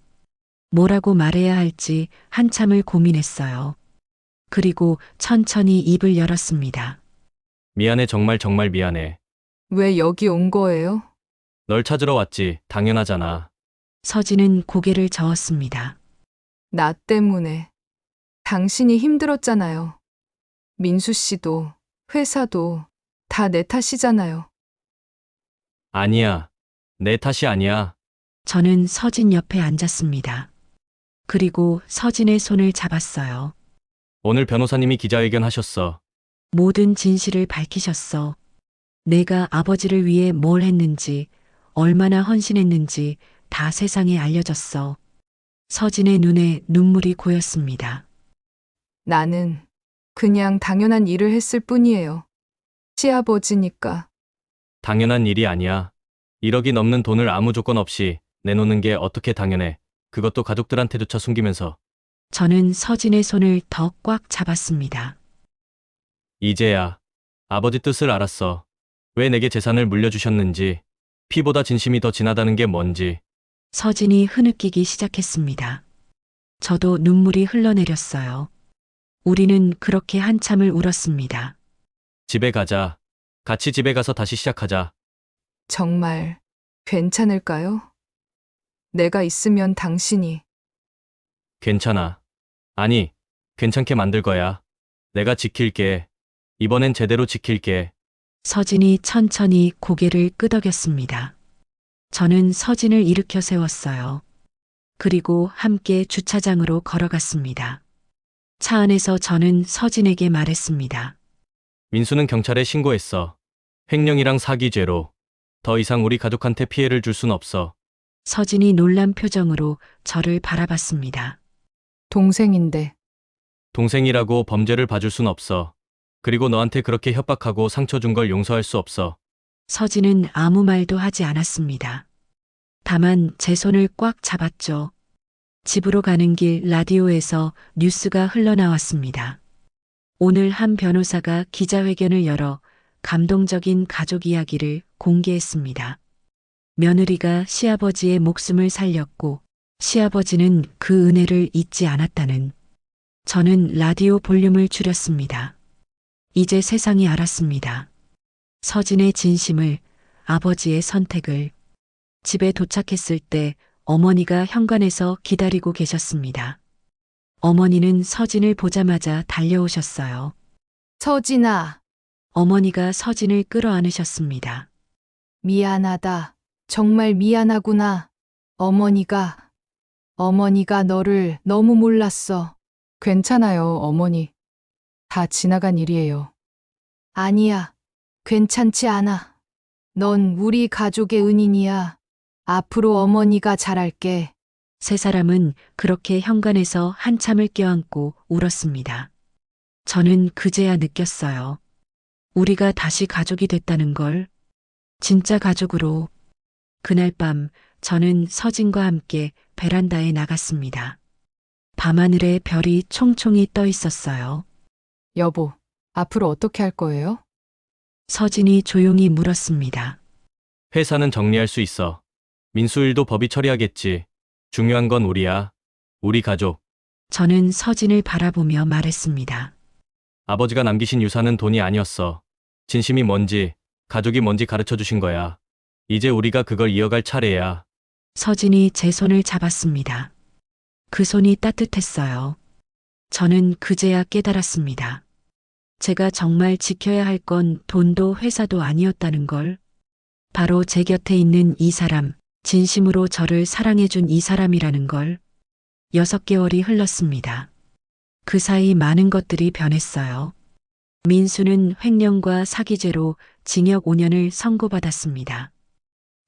[SPEAKER 1] 뭐라고 말해야 할지 한참을 고민했어요. 그리고 천천히 입을 열었습니다.
[SPEAKER 3] 미안해. 정말 정말 미안해.
[SPEAKER 7] 왜 여기 온 거예요?
[SPEAKER 3] 널 찾으러 왔지. 당연하잖아.
[SPEAKER 1] 서진은 고개를 저었습니다.
[SPEAKER 7] 나 때문에. 당신이 힘들었잖아요. 민수 씨도, 회사도 다 내 탓이잖아요.
[SPEAKER 3] 아니야. 내 탓이 아니야.
[SPEAKER 1] 저는 서진 옆에 앉았습니다. 그리고 서진의 손을 잡았어요.
[SPEAKER 3] 오늘 변호사님이 기자회견 하셨어.
[SPEAKER 1] 모든 진실을 밝히셨어. 내가 아버지를 위해 뭘 했는지, 얼마나 헌신했는지 다 세상에 알려졌어. 서진의 눈에 눈물이 고였습니다.
[SPEAKER 7] 나는 그냥 당연한 일을 했을 뿐이에요. 시아버지니까.
[SPEAKER 3] 당연한 일이 아니야. 1억이 넘는 돈을 아무 조건 없이 내놓는 게 어떻게 당연해. 그것도 가족들한테조차 숨기면서.
[SPEAKER 1] 저는 서진의 손을 더 꽉 잡았습니다.
[SPEAKER 3] 이제야 아버지 뜻을 알았어. 왜 내게 재산을 물려주셨는지, 피보다 진심이 더 진하다는 게 뭔지.
[SPEAKER 1] 서진이 흐느끼기 시작했습니다. 저도 눈물이 흘러내렸어요. 우리는 그렇게 한참을 울었습니다.
[SPEAKER 3] 집에 가자. 같이 집에 가서 다시 시작하자.
[SPEAKER 7] 정말 괜찮을까요? 내가 있으면 당신이.
[SPEAKER 3] 괜찮아. 아니, 괜찮게 만들 거야. 내가 지킬게. 이번엔 제대로 지킬게.
[SPEAKER 1] 서진이 천천히 고개를 끄덕였습니다. 저는 서진을 일으켜 세웠어요. 그리고 함께 주차장으로 걸어갔습니다. 차 안에서 저는 서진에게 말했습니다.
[SPEAKER 3] 민수는 경찰에 신고했어. 횡령이랑 사기죄로. 더 이상 우리 가족한테 피해를 줄 순 없어.
[SPEAKER 1] 서진이 놀란 표정으로 저를 바라봤습니다.
[SPEAKER 7] 동생인데.
[SPEAKER 3] 동생이라고 범죄를 봐줄 순 없어. 그리고 너한테 그렇게 협박하고 상처 준 걸 용서할 수 없어.
[SPEAKER 1] 서진은 아무 말도 하지 않았습니다. 다만 제 손을 꽉 잡았죠. 집으로 가는 길 라디오에서 뉴스가 흘러나왔습니다. 오늘 한 변호사가 기자회견을 열어 감동적인 가족 이야기를 공개했습니다. 며느리가 시아버지의 목숨을 살렸고 시아버지는 그 은혜를 잊지 않았다는. 저는 라디오 볼륨을 줄였습니다. 이제 세상이 알았습니다. 서진의 진심을, 아버지의 선택을. 집에 도착했을 때 어머니가 현관에서 기다리고 계셨습니다. 어머니는 서진을 보자마자 달려오셨어요.
[SPEAKER 4] 서진아,
[SPEAKER 1] 어머니가 서진을 끌어안으셨습니다.
[SPEAKER 4] 미안하다. 정말 미안하구나. 어머니가 너를 너무 몰랐어.
[SPEAKER 7] 괜찮아요, 어머니. 다 지나간 일이에요.
[SPEAKER 4] 아니야. 괜찮지 않아. 넌 우리 가족의 은인이야. 앞으로 어머니가 잘할게.
[SPEAKER 1] 세 사람은 그렇게 현관에서 한참을 껴안고 울었습니다. 저는 그제야 느꼈어요. 우리가 다시 가족이 됐다는 걸. 진짜 가족으로. 그날 밤 저는 서진과 함께 베란다에 나갔습니다. 밤하늘에 별이 총총히 떠 있었어요.
[SPEAKER 7] 여보, 앞으로 어떻게 할 거예요?
[SPEAKER 1] 서진이 조용히 물었습니다.
[SPEAKER 3] 회사는 정리할 수 있어. 민수 일도 법이 처리하겠지. 중요한 건 우리야. 우리 가족.
[SPEAKER 1] 저는 서진을 바라보며 말했습니다.
[SPEAKER 3] 아버지가 남기신 유산은 돈이 아니었어. 진심이 뭔지, 가족이 뭔지 가르쳐 주신 거야. 이제 우리가 그걸 이어갈 차례야.
[SPEAKER 1] 서진이 제 손을 잡았습니다. 그 손이 따뜻했어요. 저는 그제야 깨달았습니다. 제가 정말 지켜야 할 건 돈도 회사도 아니었다는 걸. 바로 제 곁에 있는 이 사람, 진심으로 저를 사랑해준 이 사람이라는 걸. 6개월이 흘렀습니다. 그 사이 많은 것들이 변했어요. 민수는 횡령과 사기죄로 징역 5년을 선고받았습니다.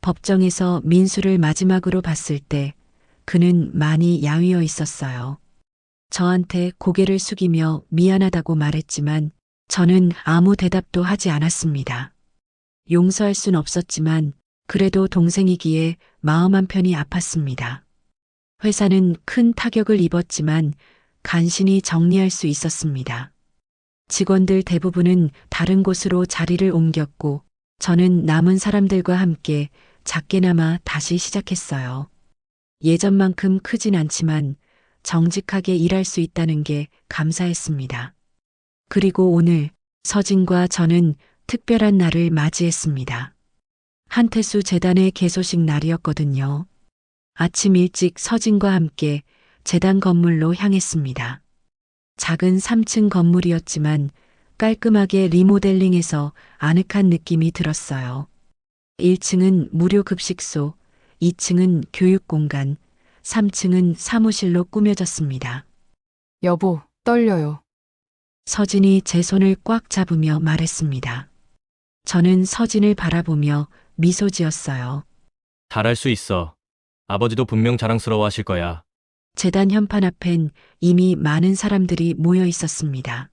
[SPEAKER 1] 법정에서 민수를 마지막으로 봤을 때 그는 많이 야위어 있었어요. 저한테 고개를 숙이며 미안하다고 말했지만 저는 아무 대답도 하지 않았습니다. 용서할 순 없었지만 그래도 동생이기에 마음 한편이 아팠습니다. 회사는 큰 타격을 입었지만 간신히 정리할 수 있었습니다. 직원들 대부분은 다른 곳으로 자리를 옮겼고 저는 남은 사람들과 함께 작게나마 다시 시작했어요. 예전만큼 크진 않지만 정직하게 일할 수 있다는 게 감사했습니다. 그리고 오늘 서진과 저는 특별한 날을 맞이했습니다. 한태수 재단의 개소식 날이었거든요. 아침 일찍 서진과 함께 재단 건물로 향했습니다. 작은 3층 건물이었지만 깔끔하게 리모델링해서 아늑한 느낌이 들었어요. 1층은 무료 급식소, 2층은 교육공간, 3층은 사무실로 꾸며졌습니다.
[SPEAKER 7] 여보, 떨려요.
[SPEAKER 1] 서진이 제 손을 꽉 잡으며 말했습니다. 저는 서진을 바라보며 미소 지었어요.
[SPEAKER 3] 잘할 수 있어. 아버지도 분명 자랑스러워 하실 거야.
[SPEAKER 1] 재단 현판 앞엔 이미 많은 사람들이 모여 있었습니다.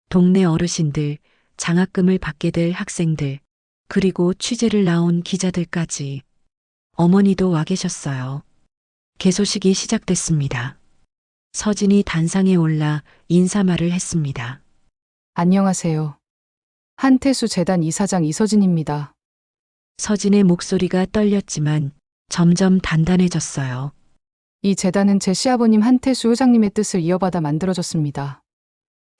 [SPEAKER 1] 동네 어르신들, 장학금을 받게 될 학생들, 그리고 취재를 나온 기자들까지. 어머니도 와 계셨어요. 개소식이 시작됐습니다. 서진이 단상에 올라 인사말을 했습니다.
[SPEAKER 7] 안녕하세요. 한태수 재단 이사장 이서진입니다.
[SPEAKER 1] 서진의 목소리가 떨렸지만 점점 단단해졌어요.
[SPEAKER 7] 이 재단은 제 시아버님 한태수 회장님의 뜻을 이어받아 만들어졌습니다.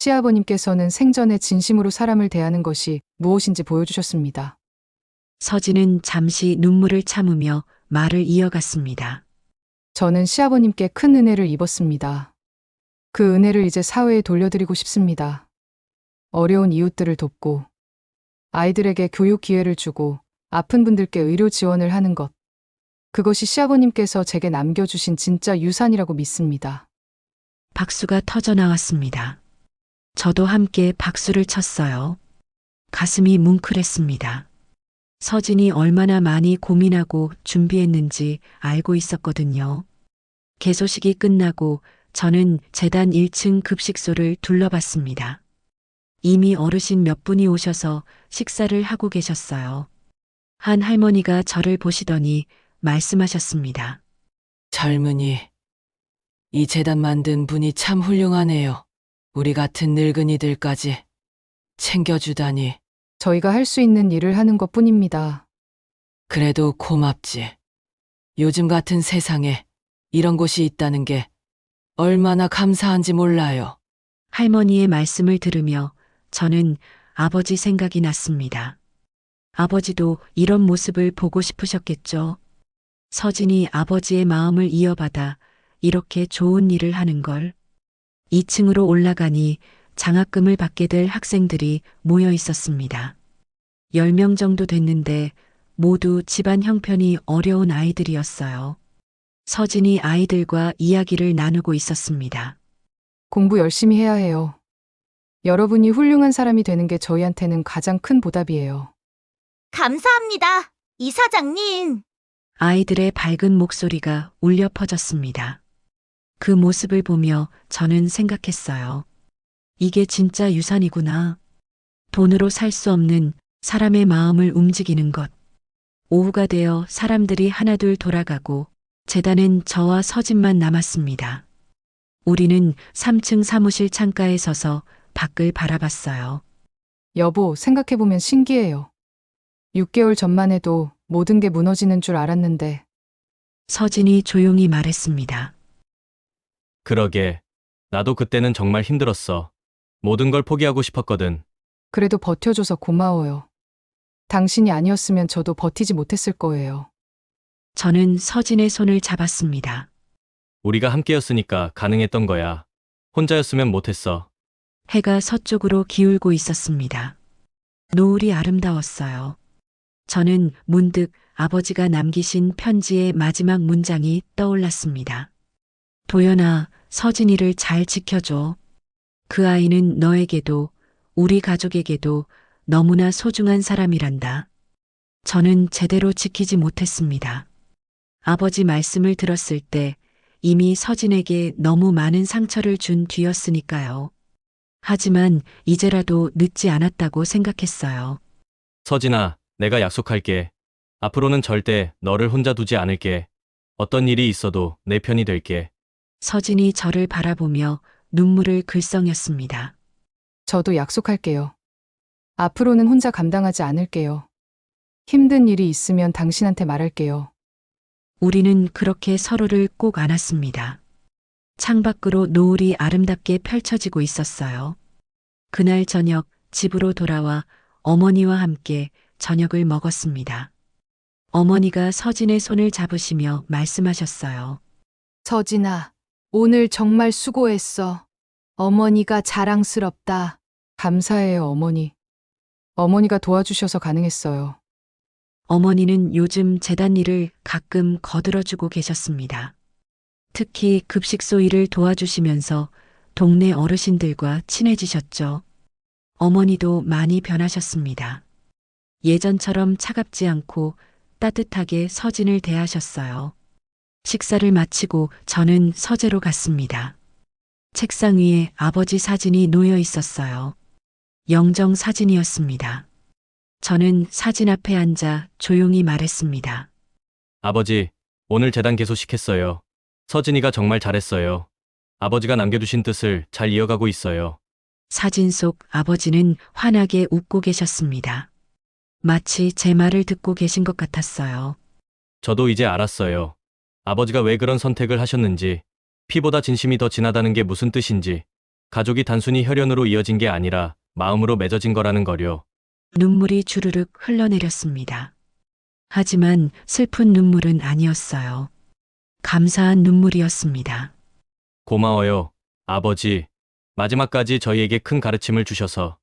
[SPEAKER 7] 시아버님께서는 생전에 진심으로 사람을 대하는 것이 무엇인지 보여주셨습니다.
[SPEAKER 1] 서진은 잠시 눈물을 참으며 말을 이어갔습니다.
[SPEAKER 7] 저는 시아버님께 큰 은혜를 입었습니다. 그 은혜를 이제 사회에 돌려드리고 싶습니다. 어려운 이웃들을 돕고, 아이들에게 교육 기회를 주고, 아픈 분들께 의료 지원을 하는 것. 그것이 시아버님께서 제게 남겨주신 진짜 유산이라고 믿습니다.
[SPEAKER 1] 박수가 터져 나왔습니다. 저도 함께 박수를 쳤어요. 가슴이 뭉클했습니다. 서진이 얼마나 많이 고민하고 준비했는지 알고 있었거든요. 개소식이 끝나고 저는 재단 1층 급식소를 둘러봤습니다. 이미 어르신 몇 분이 오셔서 식사를 하고 계셨어요. 한 할머니가 저를 보시더니 말씀하셨습니다.
[SPEAKER 12] 젊은이, 이 재단 만든 분이 참 훌륭하네요. 우리 같은 늙은이들까지 챙겨주다니.
[SPEAKER 7] 저희가 할 수 있는 일을 하는 것 뿐입니다.
[SPEAKER 12] 그래도 고맙지. 요즘 같은 세상에 이런 곳이 있다는 게 얼마나 감사한지 몰라요.
[SPEAKER 1] 할머니의 말씀을 들으며 저는 아버지 생각이 났습니다. 아버지도 이런 모습을 보고 싶으셨겠죠. 서진이 아버지의 마음을 이어받아 이렇게 좋은 일을 하는 걸. 2층으로 올라가니 장학금을 받게 될 학생들이 모여 있었습니다. 10명 정도 됐는데 모두 집안 형편이 어려운 아이들이었어요. 서진이 아이들과 이야기를 나누고 있었습니다.
[SPEAKER 7] 공부 열심히 해야 해요. 여러분이 훌륭한 사람이 되는 게 저희한테는 가장 큰 보답이에요.
[SPEAKER 11] 감사합니다, 이사장님.
[SPEAKER 1] 아이들의 밝은 목소리가 울려 퍼졌습니다. 그 모습을 보며 저는 생각했어요. 이게 진짜 유산이구나. 돈으로 살 수 없는 사람의 마음을 움직이는 것. 오후가 되어 사람들이 하나둘 돌아가고 재단엔 저와 서진만 남았습니다. 우리는 3층 사무실 창가에 서서 밖을 바라봤어요.
[SPEAKER 7] 여보, 생각해보면 신기해요. 6개월 전만 해도 모든 게 무너지는 줄 알았는데
[SPEAKER 1] 서진이 조용히 말했습니다.
[SPEAKER 3] 그러게. 나도 그때는 정말 힘들었어. 모든 걸 포기하고 싶었거든.
[SPEAKER 7] 그래도 버텨줘서 고마워요. 당신이 아니었으면 저도 버티지 못했을 거예요.
[SPEAKER 1] 저는 서진의 손을 잡았습니다.
[SPEAKER 3] 우리가 함께였으니까 가능했던 거야. 혼자였으면 못했어.
[SPEAKER 1] 해가 서쪽으로 기울고 있었습니다. 노을이 아름다웠어요. 저는 문득 아버지가 남기신 편지의 마지막 문장이 떠올랐습니다. 도연아, 서진이를 잘 지켜줘. 그 아이는 너에게도 우리 가족에게도 너무나 소중한 사람이란다. 저는 제대로 지키지 못했습니다. 아버지 말씀을 들었을 때 이미 서진에게 너무 많은 상처를 준 뒤였으니까요. 하지만 이제라도 늦지 않았다고 생각했어요.
[SPEAKER 3] 서진아, 내가 약속할게. 앞으로는 절대 너를 혼자 두지 않을게. 어떤 일이 있어도 내 편이 될게.
[SPEAKER 1] 서진이 저를 바라보며 눈물을 글썽였습니다.
[SPEAKER 7] 저도 약속할게요. 앞으로는 혼자 감당하지 않을게요. 힘든 일이 있으면 당신한테 말할게요.
[SPEAKER 1] 우리는 그렇게 서로를 꼭 안았습니다. 창밖으로 노을이 아름답게 펼쳐지고 있었어요. 그날 저녁 집으로 돌아와 어머니와 함께 저녁을 먹었습니다. 어머니가 서진의 손을 잡으시며 말씀하셨어요.
[SPEAKER 4] 서진아, 오늘 정말 수고했어. 어머니가 자랑스럽다.
[SPEAKER 7] 감사해요, 어머니. 어머니가 도와주셔서 가능했어요.
[SPEAKER 1] 어머니는 요즘 재단 일을 가끔 거들어주고 계셨습니다. 특히 급식소 일을 도와주시면서 동네 어르신들과 친해지셨죠. 어머니도 많이 변하셨습니다. 예전처럼 차갑지 않고 따뜻하게 서진을 대하셨어요. 식사를 마치고 저는 서재로 갔습니다. 책상 위에 아버지 사진이 놓여 있었어요. 영정 사진이었습니다. 저는 사진 앞에 앉아 조용히 말했습니다.
[SPEAKER 3] 아버지, 오늘 재단 개소식했어요. 서진이가 정말 잘했어요. 아버지가 남겨두신 뜻을 잘 이어가고 있어요.
[SPEAKER 1] 사진 속 아버지는 환하게 웃고 계셨습니다. 마치 제 말을 듣고 계신 것 같았어요.
[SPEAKER 3] 저도 이제 알았어요. 아버지가 왜 그런 선택을 하셨는지, 피보다 진심이 더 진하다는 게 무슨 뜻인지, 가족이 단순히 혈연으로 이어진 게 아니라 마음으로 맺어진 거라는 거요.
[SPEAKER 1] 눈물이 주르륵 흘러내렸습니다. 하지만 슬픈 눈물은 아니었어요. 감사한 눈물이었습니다.
[SPEAKER 3] 고마워요, 아버지. 마지막까지 저희에게 큰 가르침을 주셔서.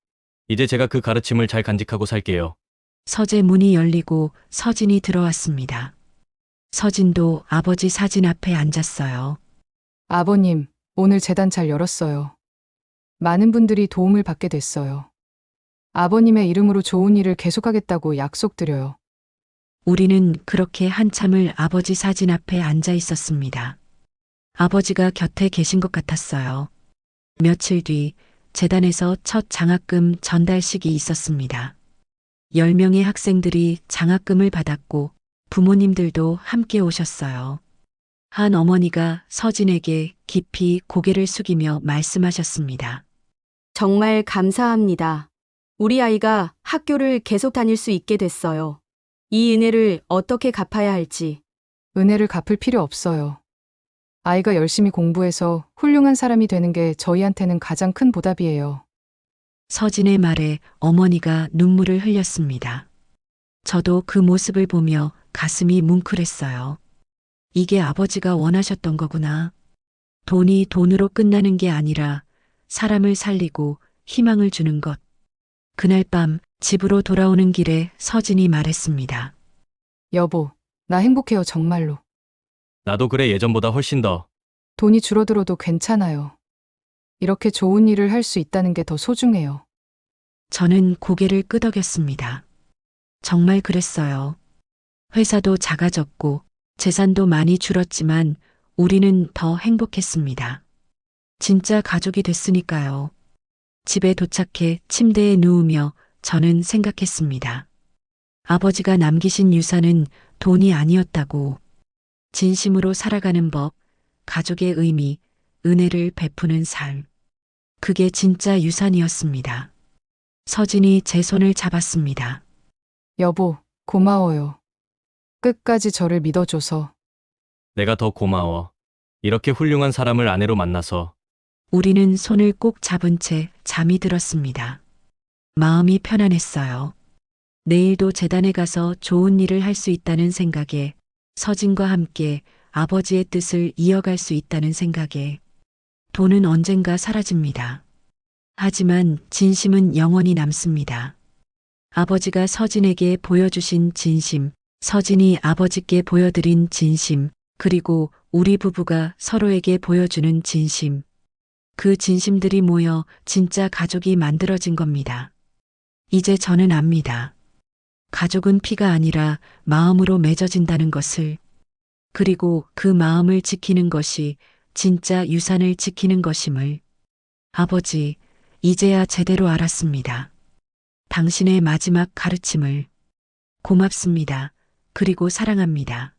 [SPEAKER 3] 이제 제가 그 가르침을 잘 간직하고 살게요.
[SPEAKER 1] 서재 문이 열리고 서진이 들어왔습니다. 서진도 아버지 사진 앞에 앉았어요.
[SPEAKER 7] 아버님, 오늘 재단 잘 열었어요. 많은 분들이 도움을 받게 됐어요. 아버님의 이름으로 좋은 일을 계속하겠다고 약속드려요.
[SPEAKER 1] 우리는 그렇게 한참을 아버지 사진 앞에 앉아 있었습니다. 아버지가 곁에 계신 것 같았어요. 며칠 뒤 재단에서 첫 장학금 전달식이 있었습니다. 10명의 학생들이 장학금을 받았고 부모님들도 함께 오셨어요. 한 어머니가 서진에게 깊이 고개를 숙이며 말씀하셨습니다.
[SPEAKER 13] 정말 감사합니다. 우리 아이가 학교를 계속 다닐 수 있게 됐어요. 이 은혜를 어떻게 갚아야 할지.
[SPEAKER 7] 은혜를 갚을 필요 없어요. 아이가 열심히 공부해서 훌륭한 사람이 되는 게 저희한테는 가장 큰 보답이에요.
[SPEAKER 1] 서진의 말에 어머니가 눈물을 흘렸습니다. 저도 그 모습을 보며 가슴이 뭉클했어요. 이게 아버지가 원하셨던 거구나. 돈이 돈으로 끝나는 게 아니라 사람을 살리고 희망을 주는 것. 그날 밤 집으로 돌아오는 길에 서진이 말했습니다.
[SPEAKER 7] 여보, 나 행복해요, 정말로.
[SPEAKER 3] 나도 그래 예전보다 훨씬 더.
[SPEAKER 7] 돈이 줄어들어도 괜찮아요. 이렇게 좋은 일을 할 수 있다는 게 더 소중해요.
[SPEAKER 1] 저는 고개를 끄덕였습니다. 정말 그랬어요. 회사도 작아졌고 재산도 많이 줄었지만 우리는 더 행복했습니다. 진짜 가족이 됐으니까요. 집에 도착해 침대에 누우며 저는 생각했습니다. 아버지가 남기신 유산은 돈이 아니었다고. 진심으로 살아가는 법, 가족의 의미, 은혜를 베푸는 삶. 그게 진짜 유산이었습니다. 서진이 제 손을 잡았습니다.
[SPEAKER 7] 여보, 고마워요. 끝까지 저를 믿어줘서.
[SPEAKER 3] 내가 더 고마워. 이렇게 훌륭한 사람을 아내로 만나서.
[SPEAKER 1] 우리는 손을 꼭 잡은 채 잠이 들었습니다. 마음이 편안했어요. 내일도 재단에 가서 좋은 일을 할 수 있다는 생각에, 서진과 함께 아버지의 뜻을 이어갈 수 있다는 생각에, 돈은 언젠가 사라집니다. 하지만 진심은 영원히 남습니다. 아버지가 서진에게 보여주신 진심, 서진이 아버지께 보여드린 진심, 그리고 우리 부부가 서로에게 보여주는 진심. 그 진심들이 모여 진짜 가족이 만들어진 겁니다. 이제 저는 압니다. 가족은 피가 아니라 마음으로 맺어진다는 것을, 그리고 그 마음을 지키는 것이 진짜 유산을 지키는 것임을. 아버지, 이제야 제대로 알았습니다. 당신의 마지막 가르침을. 고맙습니다. 그리고 사랑합니다.